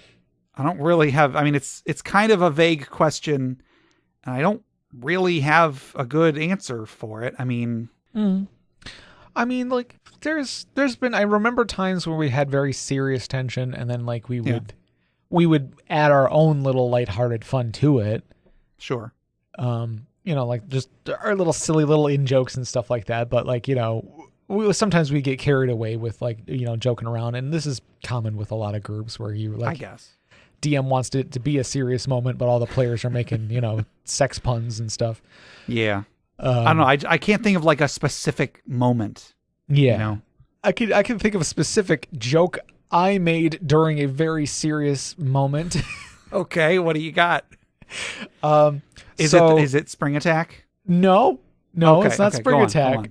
don't really have, I mean, it's kind of a vague question, and I don't really have a good answer for it. I mean, like there's been, I remember times where we had very serious tension, and then like we would add our own little lighthearted fun to it. Sure. Like just our little silly little in-jokes and stuff like that. But like, sometimes we get carried away with like, joking around. And this is common with a lot of groups where you like, I guess DM wants it to be a serious moment, but all the players are making, sex puns and stuff. Yeah. I don't know. I can't think of like a specific moment. Yeah. I can think of a specific joke I made during a very serious moment. Okay. What do you got? Is it Spring Attack? No, Okay, it's not okay, Spring go on, Attack.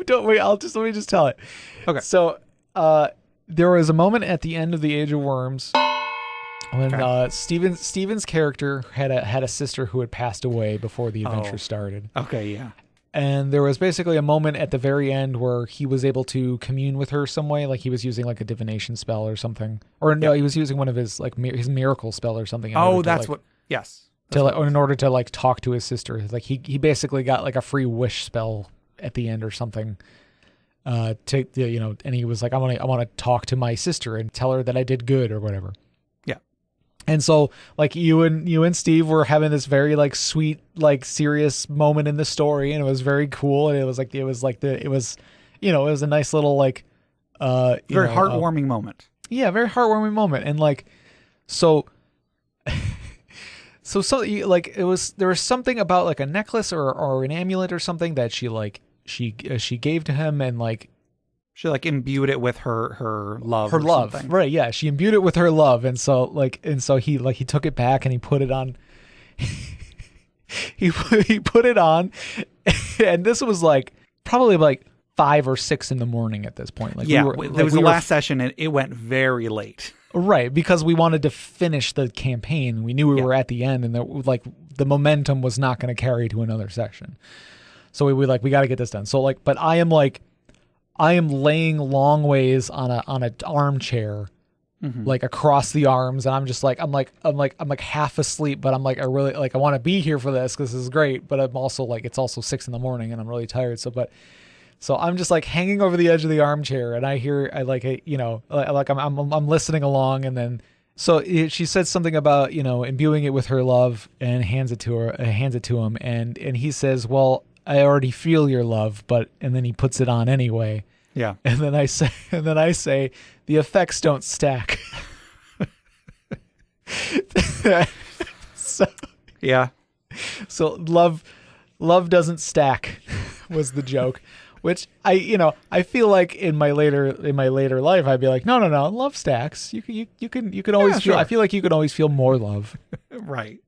Don't wait. Let me just tell it. Okay. So, there was a moment at the end of the Age of Worms when Steven's character had a sister who had passed away before the adventure started. Okay, yeah. And there was basically a moment at the very end where he was able to commune with her some way, like he was using like a divination spell or something, or no, he was using one of his like his miracle spell or something. Yes. In order to like talk to his sister, like he basically got like a free wish spell at the end or something. And he was like, I want to talk to my sister and tell her that I did good or whatever. Yeah. And so like you and Steve were having this very like sweet, like serious moment in the story, and it was very cool. And it was a nice little like, very heartwarming moment. Yeah. Very heartwarming moment. And like, so like there was something about like a necklace or an amulet or something that she gave to him, and like she like imbued it with her love. Her or love, something. right? Yeah, she imbued it with her love, and so he took it back and he put it on. he put it on, and this was like probably like 5 or 6 in the morning at this point. Like it was the last session, and it went very late. Right, because we wanted to finish the campaign. We knew we were at the end, and the momentum was not going to carry to another session. So we got to get this done. So like, but I am laying long ways on an armchair, like across the arms, and I'm just like I'm half asleep, but I'm like I want to be here for this because this is great, but I'm also like it's also 6 a.m. and I'm really tired. So I'm just like hanging over the edge of the armchair, and I'm listening along, and then she said something about imbuing it with her love, and hands it to him, and he says, well, I already feel your love, and then he puts it on anyway. Yeah. And then I say, the effects don't stack. Yeah. So love doesn't stack was the joke, which I feel like in my later life I'd be like, no, love stacks. You can always feel. Sure. I feel like you can always feel more love. Right.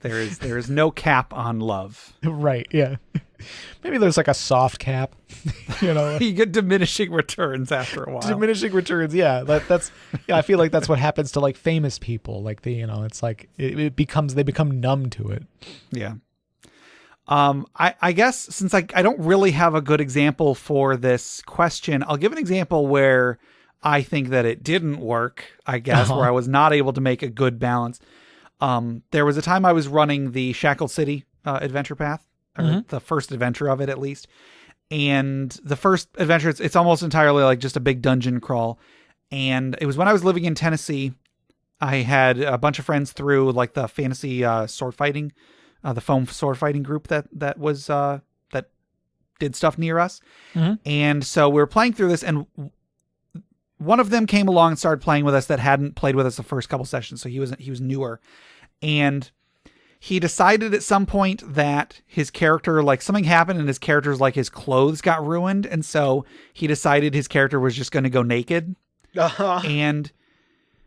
There is no cap on love. Right. Yeah. Maybe there's like a soft cap. You get diminishing returns after a while. Diminishing returns. Yeah. That's. Yeah. I feel like that's what happens to like famous people. Like it's like they become numb to it. Yeah. I guess since I don't really have a good example for this question, I'll give an example where I think that it didn't work. I guess where I was not able to make a good balance. There was a time I was running the Shackled City adventure path, or the first adventure of it at least. And the first adventure, it's almost entirely like just a big dungeon crawl. And it was when I was living in Tennessee. I had a bunch of friends through like the fantasy sword fighting, the foam sword fighting group that was that did stuff near us. And so we were playing through this, and one of them came along and started playing with us that hadn't played with us the first couple sessions. So he was newer, and he decided at some point that his character, like something happened and his character's like his clothes got ruined. And so he decided his character was just going to go naked. And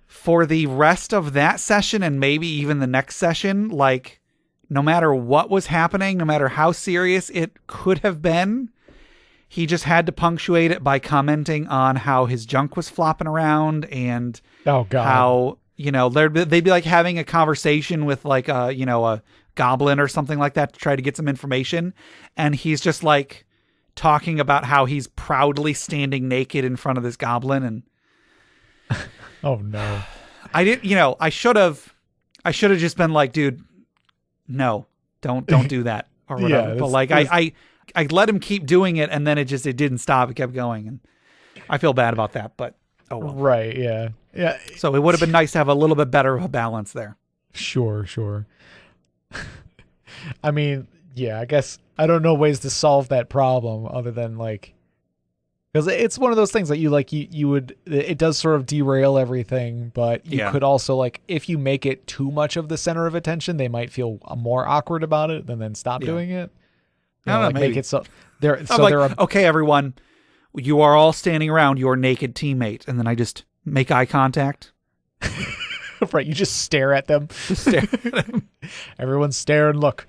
for the rest of that session, and maybe even the next session, like no matter what was happening, no matter how serious it could have been, he just had to punctuate it by commenting on how his junk was flopping around, and how, they'd be like having a conversation with like a goblin or something like that to try to get some information. And he's just like talking about how he's proudly standing naked in front of this goblin. And oh no, I didn't, I should have just been like, dude, no, don't do that or whatever. But like, I let him keep doing it, and then it didn't stop. It kept going, and I feel bad about that, but oh well. Right, yeah. Yeah. So it would have been nice to have a little bit better of a balance there. Sure. I mean, yeah, I guess I don't know ways to solve that problem other than like, because it's one of those things that it does sort of derail everything, but you could also like, if you make it too much of the center of attention, they might feel more awkward about it and then stop doing it. Make it so they're okay, everyone, you are all standing around your naked teammate, and then I just make eye contact. Right, you just stare at them. Just stare at him. Everyone stare and look.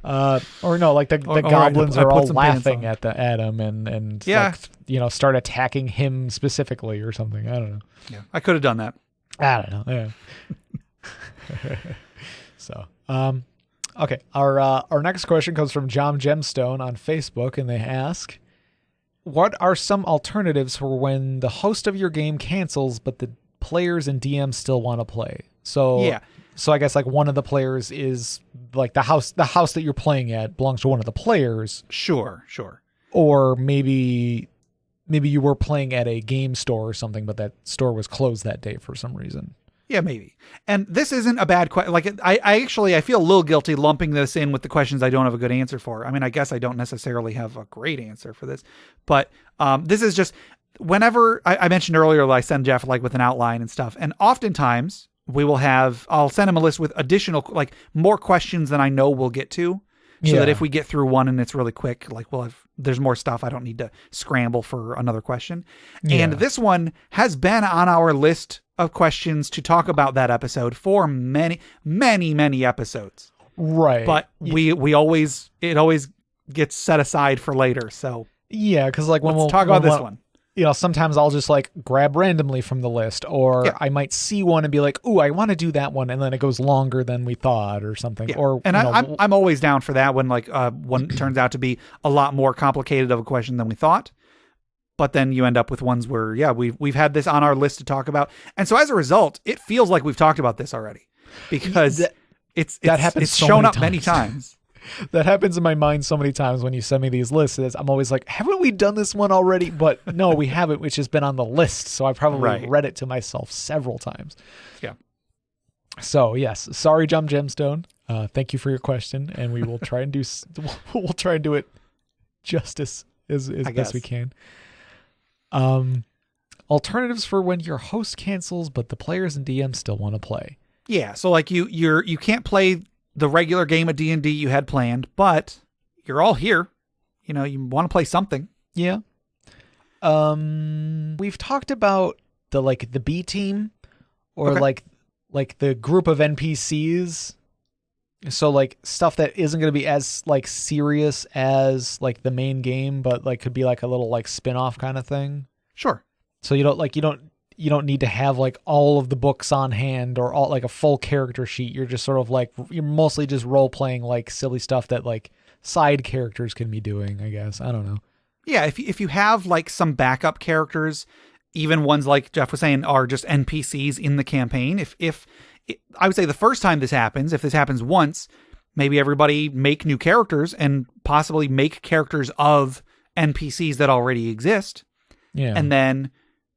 Or no, like the goblins I are put all some pants laughing on. at him and Yeah. like, start attacking him specifically or something. I don't know. Yeah, I could have done that. I don't know. Yeah. So, okay. Our next question comes from John Gemstone on Facebook, and they ask, "What are some alternatives for when the host of your game cancels, but the players and DM still want to play?" So, Yeah. So I guess like one of the players is like the house that you're playing at belongs to one of the players, Sure. or maybe you were playing at a game store or something, but that store was closed that day for some reason. Yeah, maybe. And this isn't a bad question. Like, I feel a little guilty lumping this in with the questions I don't have a good answer for. I mean, I guess I don't necessarily have a great answer for this, but this is just whenever I mentioned earlier, I send Jeff like with an outline and stuff, and oftentimes I'll send him a list with additional, like more questions than I know we'll get to. So that if we get through one and it's really quick, like there's more stuff. I don't need to scramble for another question. Yeah. And this one has been on our list of questions to talk about that episode for many, many, many episodes. Right. But it always gets set aside for later. So yeah, because like let's talk about this one. Sometimes I'll just like grab randomly from the list, or Yeah. I might see one and be like, "Ooh, I want to do that one," and then it goes longer than we thought, or something. Yeah. Or I'm always down for that when like one turns out to be a lot more complicated of a question than we thought. But then you end up with ones where we've had this on our list to talk about, and so as a result, it feels like we've talked about this already because it's happens so shown many up many times. times. That happens in my mind so many times when you send me these lists. I'm always like, haven't we done this one already? But no, we haven't, which has been on the list. So I probably read it to myself several times. Yeah. So yes, sorry, John Gemstone. Thank you for your question, and we will try and do it justice as best we can. Alternatives for when your host cancels, but the players and DM still want to play. Yeah. So like you can't play the regular game of D&D you had planned, but you're all here. You want to play something. Yeah. We've talked about the B team or Okay. like the group of NPCs. So like stuff that isn't going to be as like serious as like the main game, but like could be like a little like spin-off kind of thing. Sure. So you don't need to have like all of the books on hand or all like a full character sheet. You're just sort of like, you're mostly just role playing like silly stuff that like side characters can be doing, I guess. I don't know. Yeah. If you have like some backup characters, even ones like Jeff was saying are just NPCs in the campaign. I would say the first time this happens, if this happens once, maybe everybody make new characters and possibly make characters of NPCs that already exist. Yeah. And then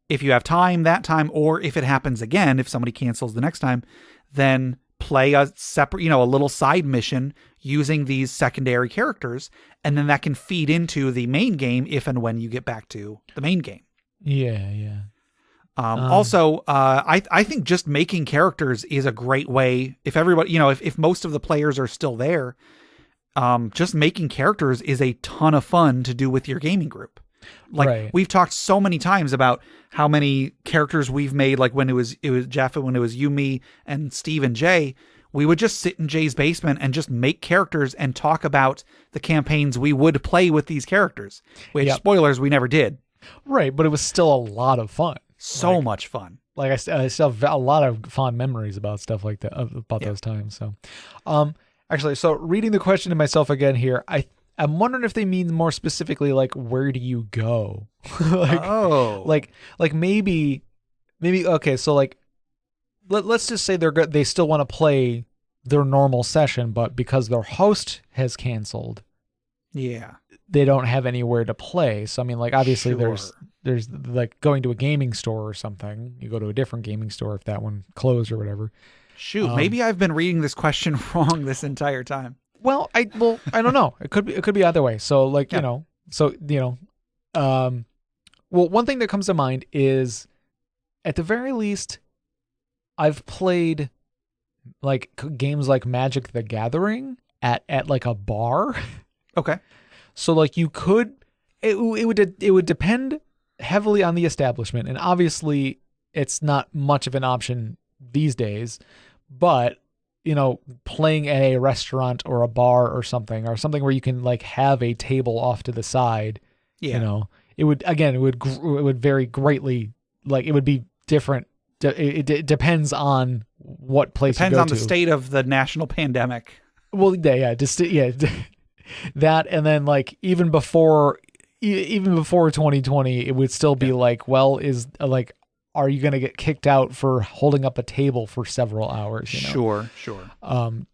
if you have time that time, or if it happens again, if somebody cancels the next time, then play a separate, a little side mission using these secondary characters. And then that can feed into the main game if and when you get back to the main game. Yeah. Yeah. Also, I think just making characters is a great way. If everybody, if most of the players are still there, just making characters is a ton of fun to do with your gaming group. Like we've talked so many times about how many characters we've made. Like when it was Jeff, when it was you, me, and Steve and Jay, we would just sit in Jay's basement and just make characters and talk about the campaigns we would play with these characters. Which spoilers, we never did. Right, but it was still a lot of fun. So much fun. Like I still have a lot of fond memories about stuff like that, about those times. So, actually, so reading the question to myself again here, I'm wondering if they mean more specifically like where do you go? like maybe okay, so like let's just say they still want to play their normal session, but because their host has canceled, they don't have anywhere to play. So I mean, like obviously there's like going to a gaming store or something. You go to a different gaming store if that one closed or whatever. Shoot, maybe I've been reading this question wrong this entire time. Well, I don't know. It could be either way. So like, well, one thing that comes to mind is at the very least, I've played like games like Magic the Gathering at like a bar. Okay. So like you could, it would depend heavily on the establishment, and obviously it's not much of an option these days, but playing at a restaurant or a bar or something where you can like have a table off to the side, it would vary greatly. Like it would be different. It depends on what place Depends you go on to. the state of the national pandemic. Well, that, and then like even before 2020, it would still be like, well, are you going to get kicked out for holding up a table for several hours? Sure. And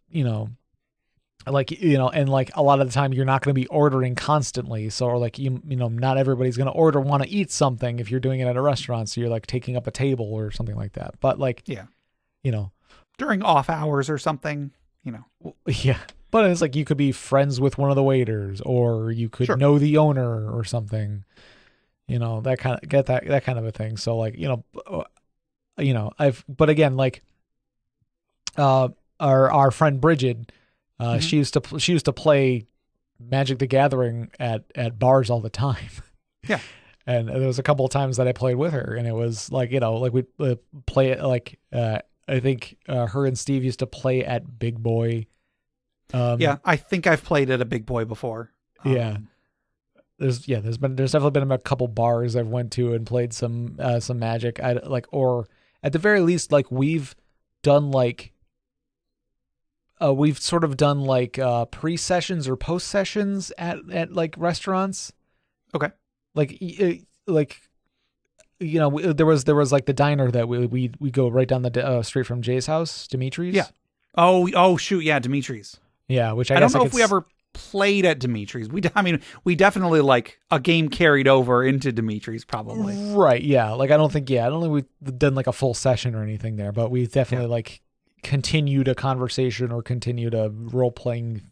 like a lot of the time you're not going to be ordering constantly. So like, not everybody's going to want to eat something if you're doing it at a restaurant. So you're like taking up a table or something like that. But like, during off hours or something, Yeah. But it's like you could be friends with one of the waiters, or you could know the owner or something, that kind of a thing. So like, but again, like, our friend Bridget, she used to play Magic the Gathering at bars all the time. Yeah. And there was a couple of times that I played with her, and it was like, like we'd play it like, I think her and Steve used to play at Big Boy. I think I've played at a Big Boy before. There's definitely been a couple bars I've went to and played some Magic. Or at the very least, like we've done like we've sort of done like pre-sessions or post-sessions at like restaurants. Okay. There was like the diner that we go right down the street from Jay's house, Dimitri's. Yeah. Oh shoot, yeah, Dimitri's. Yeah, which I don't know if we ever played at Dimitri's. We definitely like a game carried over into Dimitri's probably. Right. Yeah. Like I don't think we've done like a full session or anything there, but we've definitely like continued a conversation or continued a role playing,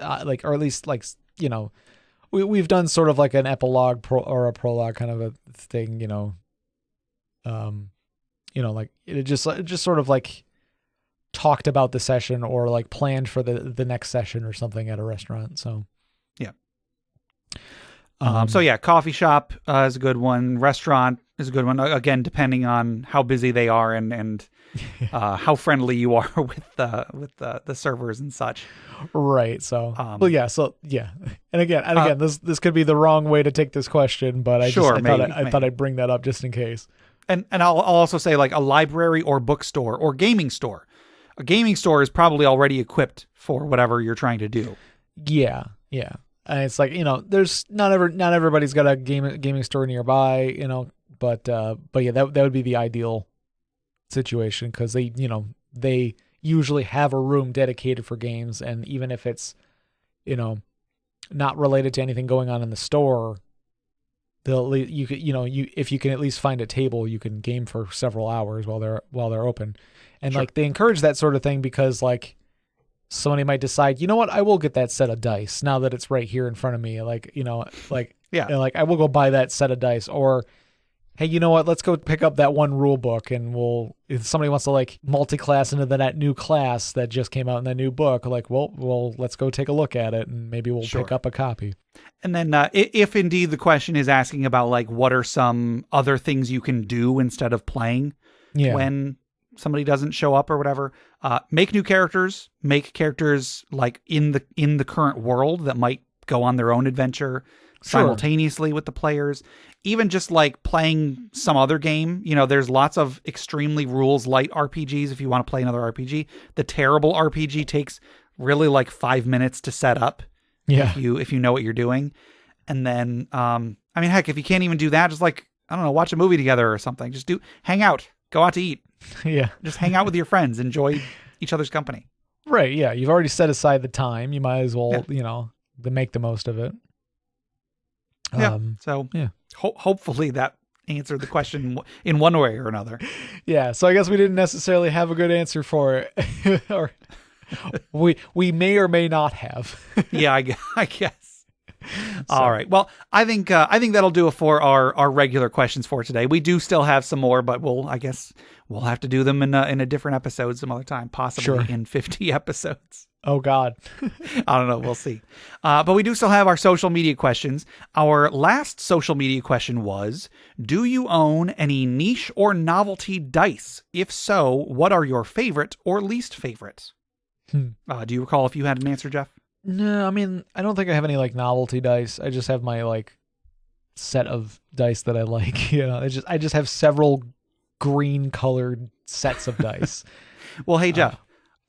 or at least like we've done sort of like an epilogue or a prologue kind of a thing. Like it just sort of like talked about the session or like planned for the next session or something at a restaurant. So yeah. Coffee shop is a good one. Restaurant is a good one. Again, depending on how busy they are and how friendly you are with the servers and such. Right. So, And again, this could be the wrong way to take this question, but I thought I'd bring that up just in case. And I'll also say like a library or bookstore or gaming store. A gaming store is probably already equipped for whatever you're trying to do. Yeah. Yeah. And it's like, there's not everybody's got a gaming store nearby, but yeah, that would be the ideal situation, because they usually have a room dedicated for games, and even if it's not related to anything going on in the store, if you can at least find a table, you can game for several hours while they're open. And like they encourage that sort of thing because like somebody might decide, you know what, I will get that set of dice now that it's right here in front of me. Like, I will go buy that set of dice. Or, hey, you know what, let's go pick up that one rule book, and if somebody wants to like multi-class into that new class that just came out in that new book, like, well, let's go take a look at it, and maybe we'll pick up a copy. And then if indeed the question is asking about like what are some other things you can do instead of playing when somebody doesn't show up or whatever, make new characters, make characters like in the current world that might go on their own adventure simultaneously with the players. Even just like playing some other game, there's lots of extremely rules light RPGs if you want to play another RPG. The terrible RPG takes really like 5 minutes to set up. Yeah. If you know what you're doing. And then, heck, if you can't even do that, just like, I don't know, watch a movie together or something. Just hang out, go out to eat. Yeah. Just hang out with your friends, enjoy each other's company. Right. Yeah. You've already set aside the time. You might as well, make the most of it. Hopefully that answered the question in one way or another. Yeah. So I guess we didn't necessarily have a good answer for it. Or we may or may not have. Yeah, I guess. All right. Well, I think that'll do it for our regular questions for today. We do still have some more, but we'll have to do them in a different episode some other time, possibly in 50 episodes. Oh, God. I don't know. We'll see. But we do still have our social media questions. Our last social media question was, do you own any niche or novelty dice? If so, what are your favorite or least favorite? Do you recall if you had an answer, Jeff? No, I mean, I don't think I have any like novelty dice. I just have my like set of dice that I like. I just have several green colored sets of dice. Well, hey, Jeff,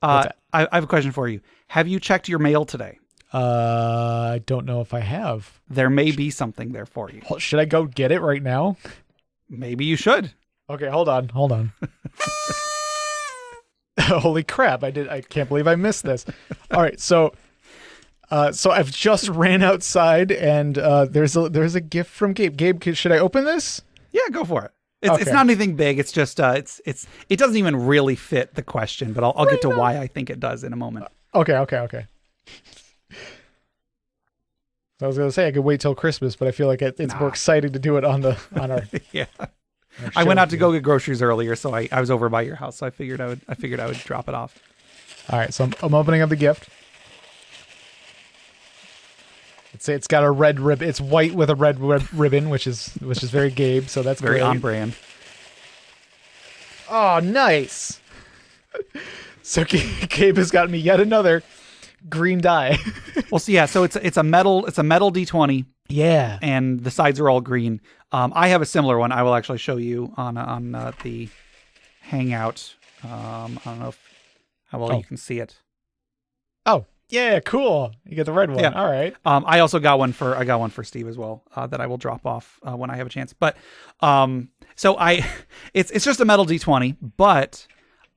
what's I have a question for you. Have you checked your mail today? I don't know if I have. There may be something there for you. Should I go get it right now? Maybe you should. Okay, hold on. Holy crap, I can't believe I missed this. All right, so I've just ran outside and there's a gift from Gabe. Gabe, should I open this? Yeah, go for it. It's not anything big. It's just it doesn't even really fit the question, but I'll get to why I think it does in a moment. Okay. I was gonna say I could wait till Christmas, but I feel like it's more exciting to do it on our yeah. I went out to go get groceries earlier, so I was over by your house, so I figured I would drop it off. All right, so I'm opening up the gift. It's got a red ribbon. It's white with a red ribbon, which is very Gabe. So that's very great. on brand. Oh, nice. So Gabe has got me yet another green die. Well, so it's a metal D20. Yeah, and the sides are all green. I have a similar one. I will actually show you on the Hangout. I don't know how well you can see it. Oh. Yeah, cool. You get the red one. Yeah. All right. I also got one for Steve as well that I will drop off when I have a chance. But it's just a metal D20, but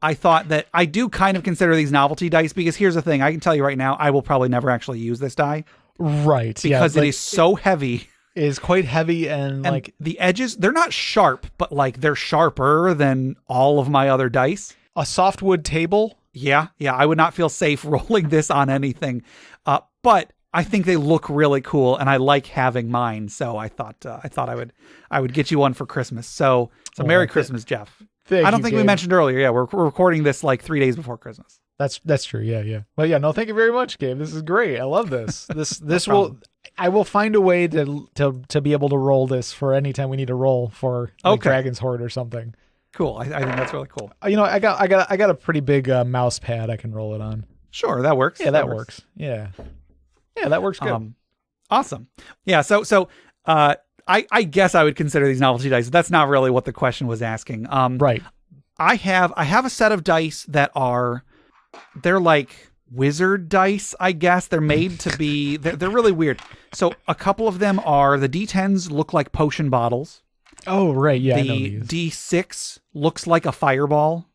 I thought that I do kind of consider these novelty dice because here's the thing. I can tell you right now, I will probably never actually use this die. Right. Because it is so heavy. It is quite heavy and like the edges, they're not sharp, but like they're sharper than all of my other dice. A softwood table. Yeah, I would not feel safe rolling this on anything, but I think they look really cool, and I like having mine. So I thought I would get you one for Christmas. So Merry Christmas, Jeff. I don't think we mentioned earlier. Yeah, we're recording this like 3 days before Christmas. That's true. Yeah. Well, yeah. No, thank you very much, Gabe. This is great. I love this. This I will find a way to be able to roll this for any time we need to roll for Dragon's Horde or something. Cool. I think that's really cool. I got a pretty big mouse pad I can roll it on. Sure, that works. Yeah, that works. Yeah, that works good. Awesome. Yeah. So I guess I would consider these novelty dice. That's not really what the question was asking. Right. I have a set of dice that they're like wizard dice. I guess they're made to be. They're really weird. So a couple of them are the D10s look like potion bottles. Oh, right. Yeah. The D6 looks like a fireball.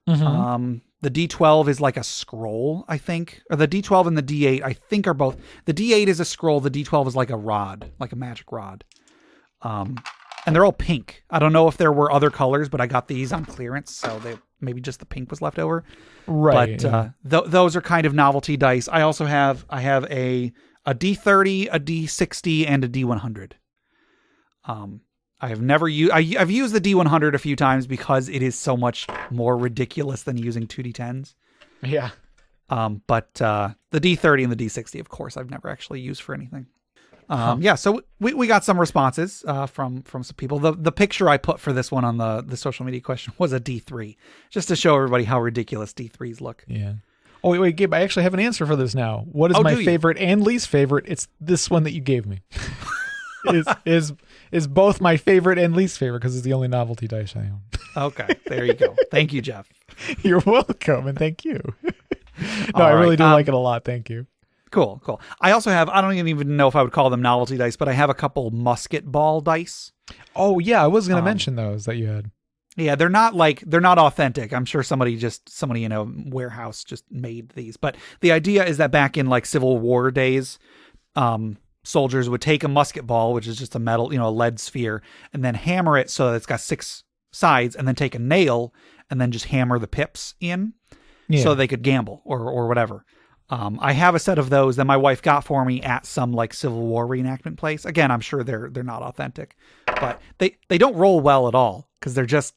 Mm-hmm. The D12 is like a scroll, I think. Or the D12 and the D8, I think, are both. The D8 is a scroll. The D12 is like a rod, like a magic rod. And they're all pink. I don't know if there were other colors, but I got these on clearance, so maybe just the pink was left over. Right. But those are kind of novelty dice. I also have a D30, a D60, and a D100. I've used the D100 a few times because it is so much more ridiculous than using 2D10s. Yeah. But the D30 and the D60, of course, I've never actually used for anything. Yeah, so we got some responses from some people. The picture I put for this one on the social media question was a D3, just to show everybody how ridiculous D3s look. Yeah. Oh, wait, Gabe, I actually have an answer for this now. What is my favorite and least favorite? It's this one that you gave me. is both my favorite and least favorite because it's the only novelty dice I own. Okay, there you go. Thank you, Jeff. You're welcome, and thank you. I really do like it a lot. Thank you. Cool. I also have, I don't even know if I would call them novelty dice, but I have a couple musket ball dice. Oh, yeah, I was going to mention those that you had. Yeah, they're not authentic. I'm sure somebody in a warehouse just made these. But the idea is that back in like Civil War days, soldiers would take a musket ball, which is just a metal, a lead sphere, and then hammer it so that it's got 6 sides, and then take a nail and then just hammer the pips in so they could gamble or whatever. I have a set of those that my wife got for me at some like Civil War reenactment place. Again, I'm sure they're not authentic, but they don't roll well at all because they're just,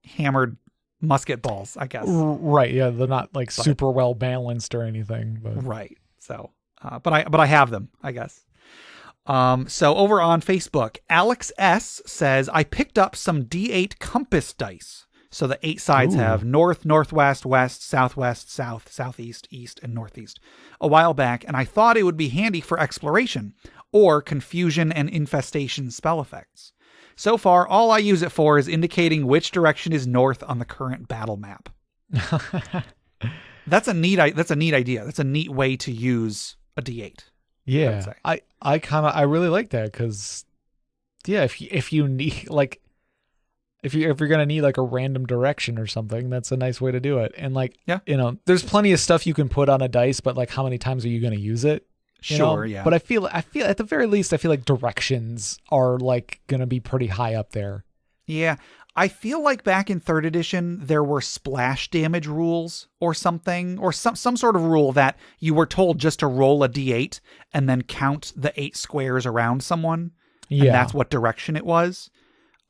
hammered musket balls, I guess. Right. Yeah. They're not like super well balanced or anything. But. Right. So, but I have them, I guess. So over on Facebook, Alex S says, I picked up some D8 compass dice. So the 8 sides have north, northwest, west, southwest, south, southeast, east, and northeast a while back. And I thought it would be handy for exploration or confusion and infestation spell effects. So far, all I use it for is indicating which direction is north on the current battle map. That's a neat idea. That's a neat way to use a D8. Yeah, I really like that because, yeah, if you need like, if you're gonna need like a random direction or something, that's a nice way to do it. And like, you know, there's plenty of stuff you can put on a dice, but like, how many times are you gonna use it? Sure, yeah. But I feel at the very least, I feel like directions are like gonna be pretty high up there. Yeah. I feel like back in 3rd edition, there were splash damage rules or something, or some sort of rule that you were told just to roll a d8 and then count the 8 squares around someone. Yeah. And that's what direction it was.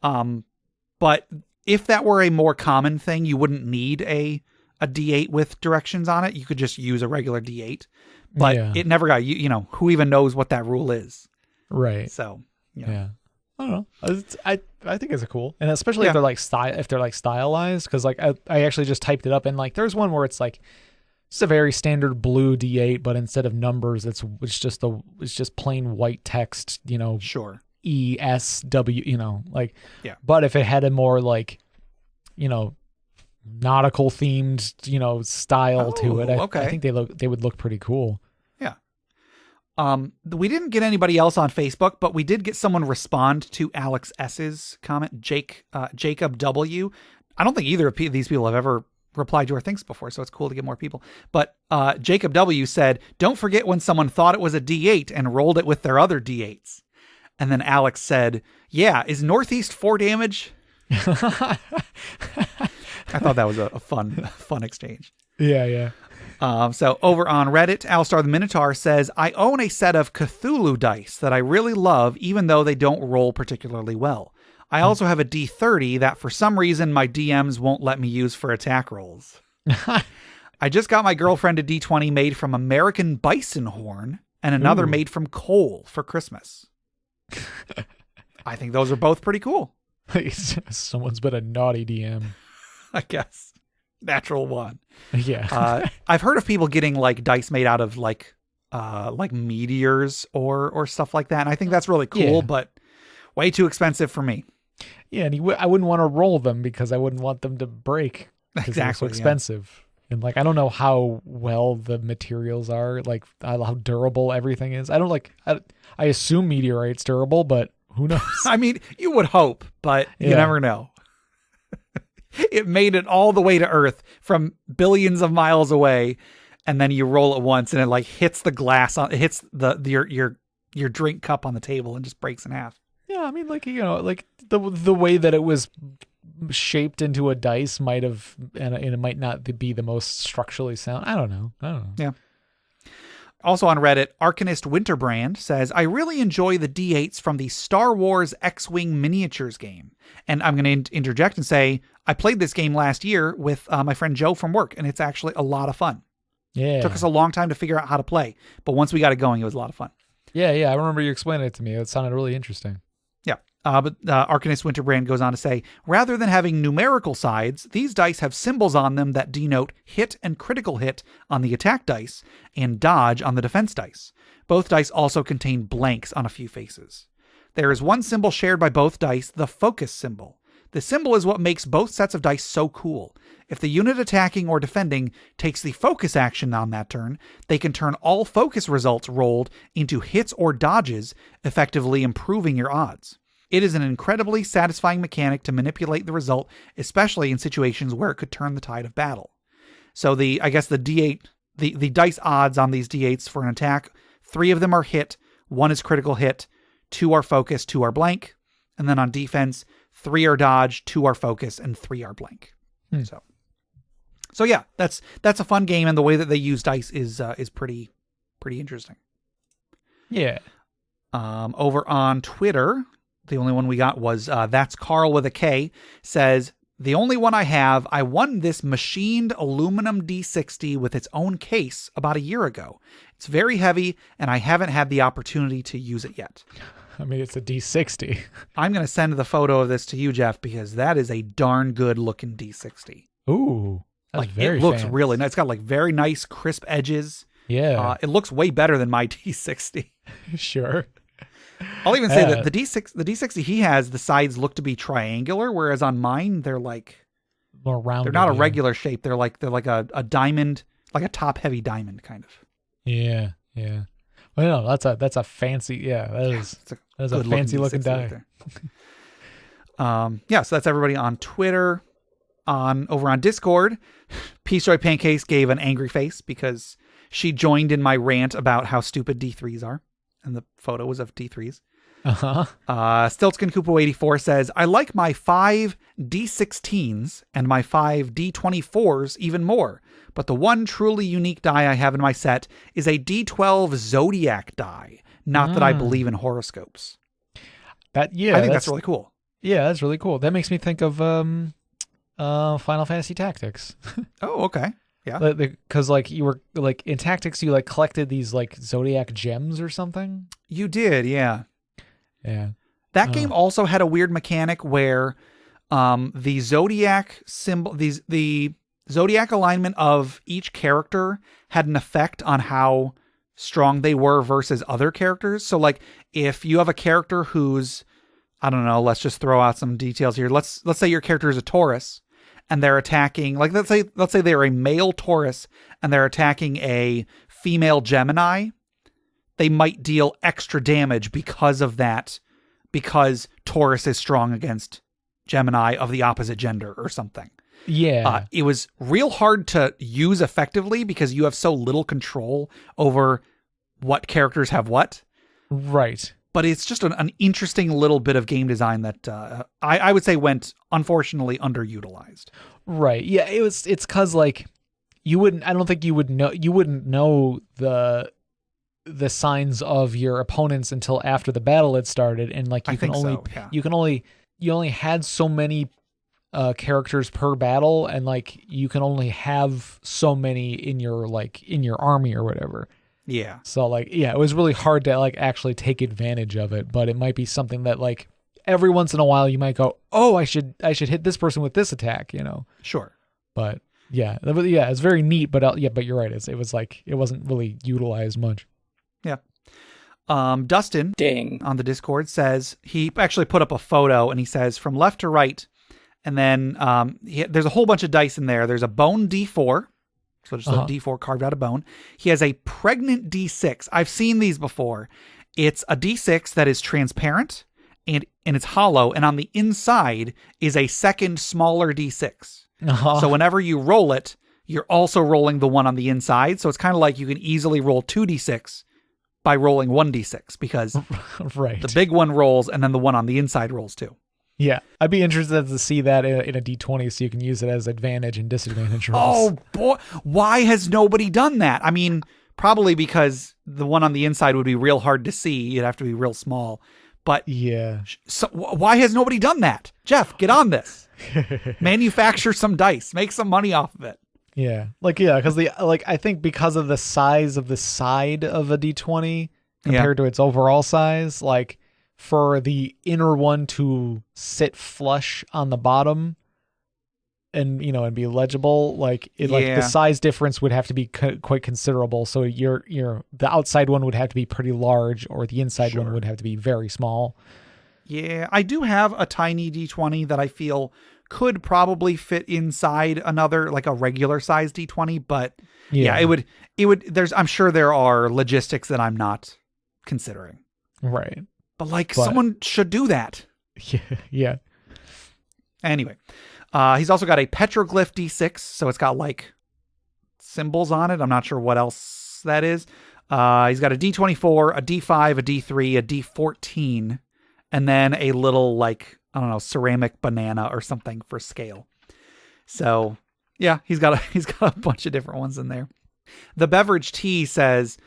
But if that were a more common thing, you wouldn't need a d8 with directions on it. You could just use a regular d8. But it never got, you know, who even knows what that rule is? Right. So, yeah. I don't know. I think it's cool, and especially if they're like stylized, because like I actually just typed it up, and like there's one where it's like it's a very standard blue D8, but instead of numbers, it's just plain white text, you know. Sure. ESW, you know, like. Yeah. But if it had a more like, you know, nautical themed, you know, style to it, I think they would look pretty cool. We didn't get anybody else on Facebook, but we did get someone respond to Alex S's comment, Jacob W. I don't think either of these people have ever replied to our things before, so it's cool to get more people. But Jacob W said, don't forget when someone thought it was a D8 and rolled it with their other D8s. And then Alex said, yeah, is Northeast 4 damage? I thought that was a fun exchange. Yeah. So over on Reddit, Alistar the Minotaur says, I own a set of Cthulhu dice that I really love, even though they don't roll particularly well. I also have a D30 that for some reason my DMs won't let me use for attack rolls. I just got my girlfriend a D20 made from American bison horn and another made from coal for Christmas. I think those are both pretty cool. Someone's been a naughty DM. I guess. Natural one. Yeah. I've heard of people getting like dice made out of like meteors or stuff like that. And I think that's really cool, but way too expensive for me. Yeah. And I wouldn't want to roll them because I wouldn't want them to break. Exactly. They're so expensive. Yeah. And like, I don't know how well the materials are, like how durable everything is. I assume meteorite's durable, but who knows? I mean, you would hope, but you never know. It made it all the way to Earth from billions of miles away, and then you roll it once, and it like hits the glass it hits your drink cup on the table and just breaks in half. Yeah, I mean, like, you know, like the way that it was shaped into a dice might have, and it might not be the most structurally sound. I don't know. Yeah. Also on Reddit, Arcanist Winterbrand says, I really enjoy the D8s from the Star Wars X-Wing miniatures game. And I'm going to interject and say, I played this game last year with my friend Joe from work, and it's actually a lot of fun. Yeah. It took us a long time to figure out how to play, but once we got it going, it was a lot of fun. Yeah, I remember you explaining it to me. It sounded really interesting. Yeah. But Arcanist Winterbrand goes on to say, rather than having numerical sides, these dice have symbols on them that denote hit and critical hit on the attack dice and dodge on the defense dice. Both dice also contain blanks on a few faces. There is one symbol shared by both dice, the focus symbol. The symbol is what makes both sets of dice so cool. If the unit attacking or defending takes the focus action on that turn, they can turn all focus results rolled into hits or dodges, effectively improving your odds. It is an incredibly satisfying mechanic to manipulate the result, especially in situations where it could turn the tide of battle. So the D8, the dice odds on these D8s for an attack, 3 of them are hit, 1 is critical hit, 2 are focus, 2 are blank. And then on defense, 3 are dodge, 2 are focus, and 3 are blank. So yeah, that's a fun game, and the way that they use dice is pretty interesting. Yeah. Over on Twitter, the only one we got was That's Carl with a K, says, The only one I have, I won this machined aluminum D60 with its own case about a year ago. It's very heavy, and I haven't had the opportunity to use it yet. I mean, it's a D60. I'm going to send the photo of this to you, Jeff, because that is a darn good looking D60. Ooh, that's very it looks fancy. really nice. It's got like very nice crisp edges. Yeah. It looks way better than my D60. Sure. I'll even say that the D60 he has, the sides look to be triangular, whereas on mine they're like More rounded. they're not a regular shape. They're like a diamond, like a top heavy diamond kind of. Yeah. Yeah. Well, no, that's a fancy. Yeah, that's a fancy looking die. So that's everybody on Twitter. Over on Discord, Peace Joy Pancakes gave an angry face because she joined in my rant about how stupid D3s are. And the photo was of D3s. Uh-huh. Stiltskin Kupo 84 says, I like my 5 D16s and my 5 D24s even more. But the one truly unique die I have in my set is a D12 Zodiac die. Not that I believe in horoscopes. I think that's really cool. Yeah, that's really cool. That makes me think of Final Fantasy Tactics. Oh, okay. Yeah. Because like you were like in Tactics, you like collected these like Zodiac gems or something. You did, yeah. Yeah. That game also had a weird mechanic where the Zodiac symbol, the Zodiac alignment of each character had an effect on how strong they were versus other characters. So like if you have a character who's, I don't know, let's just throw out some details here. Let's say your character is a Taurus and they're attacking, like let's say they're a male Taurus and they're attacking a female Gemini. They might deal extra damage because of that, because Taurus is strong against Gemini of the opposite gender or something. Yeah. It was real hard to use effectively because you have so little control over what characters have what. Right. But it's just an interesting little bit of game design that I would say went, unfortunately, underutilized. Right. Yeah, it's because like I don't think you wouldn't know the signs of your opponents until after the battle had started, and like you only had so many characters per battle, and like you can only have so many in your army or whatever. Yeah. So like, yeah, it was really hard to like actually take advantage of it, but it might be something that like every once in a while you might go, oh, I should hit this person with this attack, you know? Sure. But yeah, it's very neat, but but you're right. It was like, it wasn't really utilized much. Yeah. Dustin Ding. on the Discord says, he actually put up a photo and he says from left to right. And then there's a whole bunch of dice in there. There's a bone D4. So just a D4 carved out of bone. He has a pregnant D6. I've seen these before. It's a D6 that is transparent and it's hollow. And on the inside is a second smaller D6. So whenever you roll it, you're also rolling the one on the inside. So it's kind of like you can easily roll 2D6 by rolling 1D6 because right. The big one rolls and then the one on the inside rolls too. Yeah, I'd be interested to see that in a D20 so you can use it as advantage and disadvantage rolls. Oh, boy. Why has nobody done that? I mean, probably because the one on the inside would be real hard to see. You'd have to be real small. But yeah, so why has nobody done that? Jeff, get on this. Manufacture some dice. Make some money off of it. Yeah. Because I think because of the size of the side of a D20 compared to its overall size, like for the inner one to sit flush on the bottom and be legible, like the size difference would have to be quite considerable. So the outside one would have to be pretty large, or the inside one would have to be very small. Yeah, I do have a tiny D20 that I feel could probably fit inside another, like a regular size D20, but it would I'm sure there are logistics that I'm not considering. Right. But someone should do that. Yeah. Anyway, he's also got a petroglyph D6, so it's got like symbols on it. I'm not sure what else that is. He's got a D24, a D5, a D3, a D14, and then a little like, I don't know, ceramic banana or something for scale. So yeah, he's got a bunch of different ones in there. The Beverage Tea says,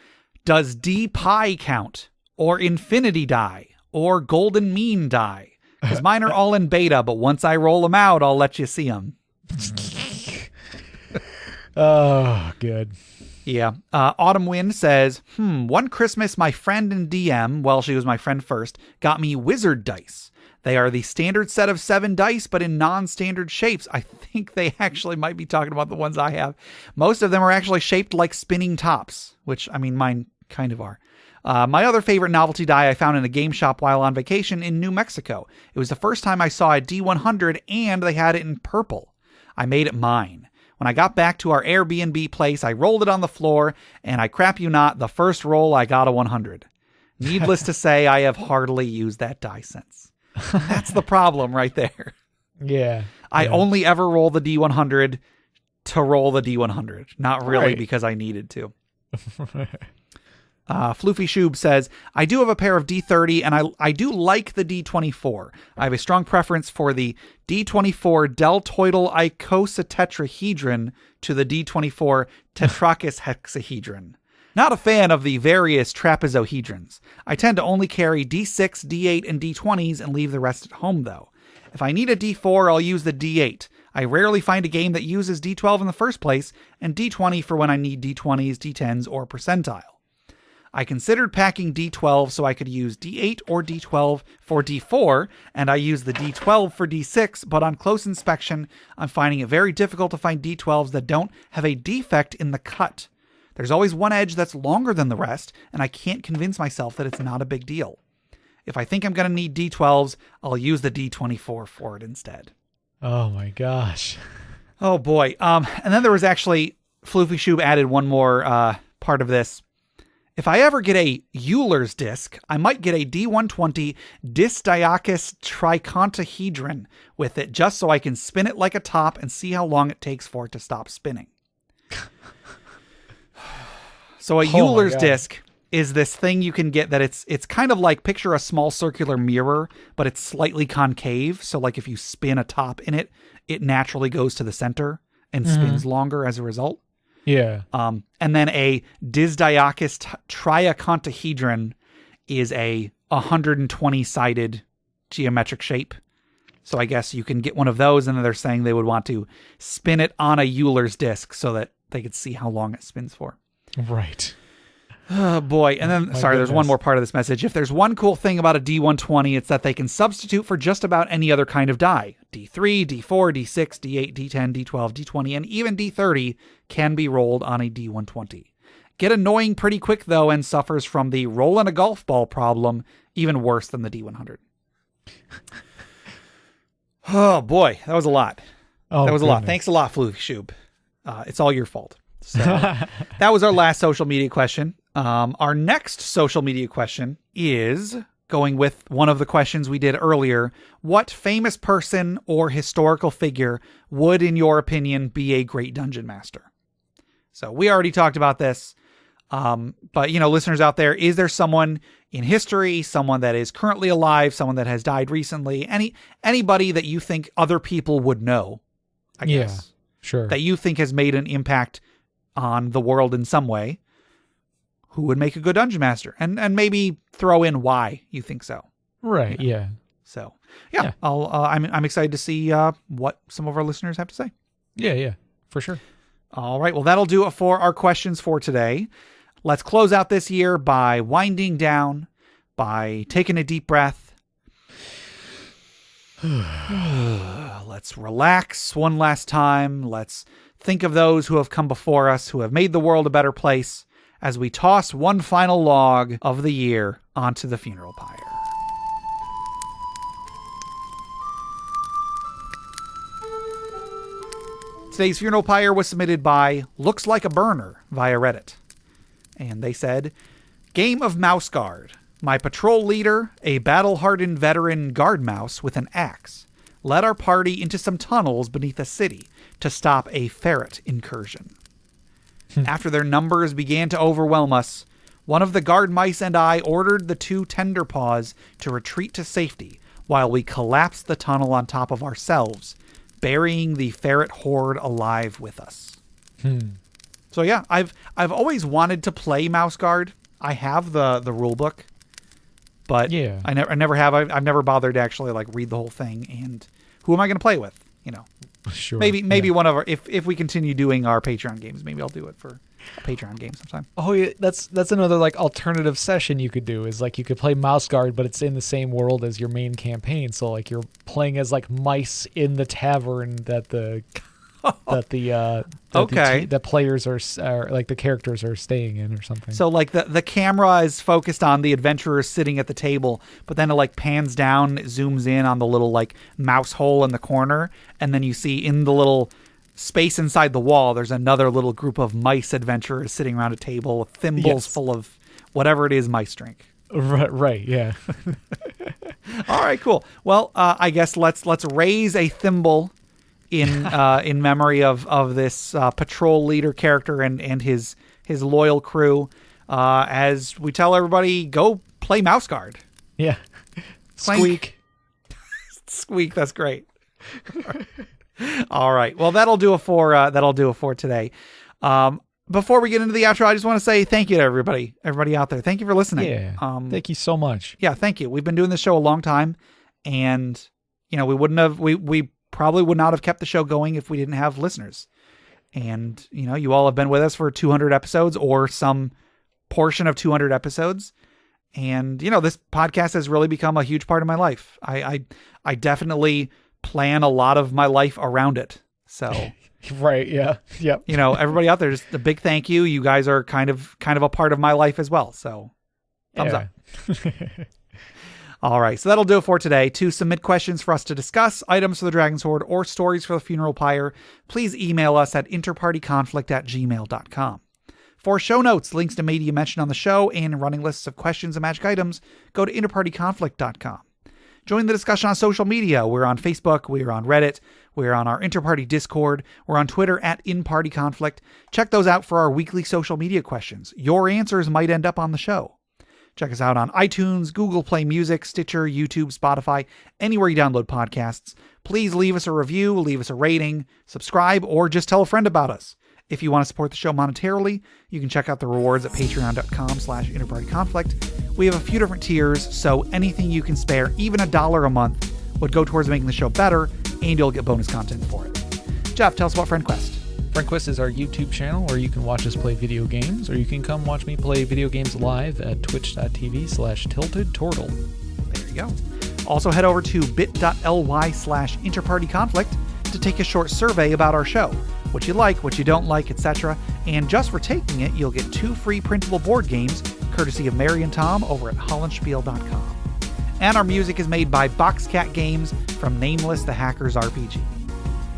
does D pi count? Or infinity die, or golden mean die? Because mine are all in beta, but once I roll them out, I'll let you see them. Oh, good. Yeah. Autumn Wind says, one Christmas, my friend in DM, well, she was my friend first, got me wizard dice. They are the standard set of 7 dice, but in non-standard shapes. I think they actually might be talking about the ones I have. Most of them are actually shaped like spinning tops, which, I mean, mine kind of are. My other favorite novelty die I found in a game shop while on vacation in New Mexico. It was the first time I saw a D100, and they had it in purple. I made it mine. When I got back to our Airbnb place, I rolled it on the floor, and I crap you not, the first roll I got a 100. Needless to say, I have hardly used that die since. That's the problem right there. Yeah. I only ever roll the D100 to roll the D100, not really because I needed to. Floofy Shoob says, I do have a pair of D30, and I do like the D24. I have a strong preference for the D24 deltoidal icosahedron to the D24 tetrachus hexahedron. Not a fan of the various trapezohedrons. I tend to only carry D6, D8, and D20s and leave the rest at home, though. If I need a D4, I'll use the D8. I rarely find a game that uses D12 in the first place, and D20 for when I need D20s, D10s, or percentile. I considered packing D12 so I could use D8 or D12 for D4, and I use the D12 for D6, but on close inspection, I'm finding it very difficult to find D12s that don't have a defect in the cut. There's always one edge that's longer than the rest, and I can't convince myself that it's not a big deal. If I think I'm going to need D12s, I'll use the D24 for it instead. Oh my gosh. Oh boy. And then there was actually, Floofy Shoob added one more part of this. If I ever get a Euler's disc, I might get a D120 dysdiachous tricontahedron with it, just so I can spin it like a top and see how long it takes for it to stop spinning. So Euler's disc is this thing you can get that it's kind of like, picture a small circular mirror, but it's slightly concave. So like if you spin a top in it, it naturally goes to the center and spins longer as a result. Yeah. And then a dysdiachous tricontahedron is a 120-sided geometric shape. So I guess you can get one of those, and then they're saying they would want to spin it on a Euler's disc so that they could see how long it spins for. Right. Oh, boy. And then, there's one more part of this message. If there's one cool thing about a D120, it's that they can substitute for just about any other kind of die. D3, D4, D6, D8, D10, D12, D20, and even D30 can be rolled on a D120. Get annoying pretty quick, though, and suffers from the rolling a golf ball problem, even worse than the D100. Oh, boy. That was a lot. That was a lot. Thanks a lot, Floofy Shoob. It's all your fault. So that was our last social media question. Our next social media question is going with one of the questions we did earlier. What famous person or historical figure would, in your opinion, be a great dungeon master? So we already talked about this. But, listeners out there, is there someone in history, someone that is currently alive, someone that has died recently, anybody that you think other people would know, I guess, sure, that you think has made an impact on the world in some way, who would make a good dungeon master, and maybe throw in why you think so. Right. Yeah. So I'm excited to see what some of our listeners have to say. Yeah. For sure. All right. Well, that'll do it for our questions for today. Let's close out this year by winding down, by taking a deep breath. Let's relax one last time. Let's think of those who have come before us, who have made the world a better place, as we toss one final log of the year onto the funeral pyre. Today's funeral pyre was submitted by Looks Like a Burner via Reddit. And they said, Game of Mouse Guard. My patrol leader, a battle-hardened veteran guard mouse with an axe, led our party into some tunnels beneath a city to stop a ferret incursion. After their numbers began to overwhelm us, one of the guard mice and I ordered the 2 tenderpaws to retreat to safety while we collapsed the tunnel on top of ourselves, burying the ferret horde alive with us. So yeah, I've always wanted to play Mouse Guard. I have the rule book. but Yeah. I never have. I've never bothered to actually like read the whole thing. And who am I going to play with? You know, Sure. maybe one of our if we continue doing our Patreon games, maybe I'll do it for a Patreon game sometime. Oh yeah, that's another like alternative session you could do is like you could play Mouse Guard, but it's in the same world as your main campaign. So like you're playing as like mice in the tavern that the the players are like the characters are staying in or something. So like the camera is focused on the adventurers sitting at the table, but then it like pans down, it zooms in on the little like mouse hole in the corner, and then you see in the little space inside the wall, there's another little group of mice adventurers sitting around a table with thimbles full of whatever it is mice drink. Right, yeah. All right, cool. Well, I guess let's raise a thimble in memory of this patrol leader character and his loyal crew, as we tell everybody, go play Mouse Guard. Yeah. Clank. Squeak. Squeak. That's great. All right. Well, that'll do it for today. Before we get into the outro, I just want to say thank you to everybody out there. Thank you for listening. Yeah. Thank you so much. Yeah, thank you. We've been doing this show a long time, and we we probably would not have kept the show going if we didn't have listeners. And, you all have been with us for 200 episodes or some portion of 200 episodes. And, this podcast has really become a huge part of my life. I definitely plan a lot of my life around it. So, right. Yeah. Yep. Everybody out there, just a big thank you. You guys are kind of a part of my life as well. So thumbs up. All right, so that'll do it for today. To submit questions for us to discuss, items for the Dragon's Horde, or stories for the Funeral Pyre, please email us at interpartyconflict@gmail.com. For show notes, links to media mentioned on the show, and running lists of questions and magic items, go to interpartyconflict.com. Join the discussion on social media. We're on Facebook, we're on Reddit, we're on our Interparty Discord, we're on Twitter @InPartyConflict. Check those out for our weekly social media questions. Your answers might end up on the show. Check us out on iTunes, Google Play Music, Stitcher, YouTube, Spotify, anywhere you download podcasts. Please leave us a review, leave us a rating, subscribe, or just tell a friend about us. If you want to support the show monetarily, you can check out the rewards at patreon.com/interpartyconflict. We have a few different tiers, so anything you can spare, even $1 a month, would go towards making the show better, and you'll get bonus content for it. Jeff, tell us about FriendQuest. FriendQuest is our YouTube channel where you can watch us play video games, or you can come watch me play video games live at twitch.tv/tiltedturtle. There you go. Also head over to bit.ly/interpartyconflict to take a short survey about our show. What you like, what you don't like, etc. And just for taking it, you'll get 2 free printable board games, courtesy of Mary and Tom over at hollandspiel.com. And our music is made by Boxcat Games from Nameless the Hackers RPG.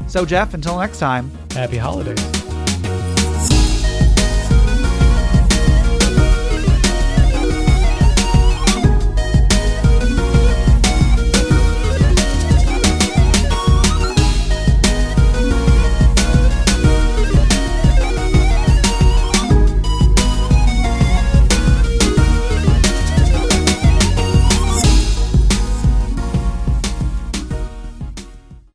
So Jeff, until next time, Happy holidays.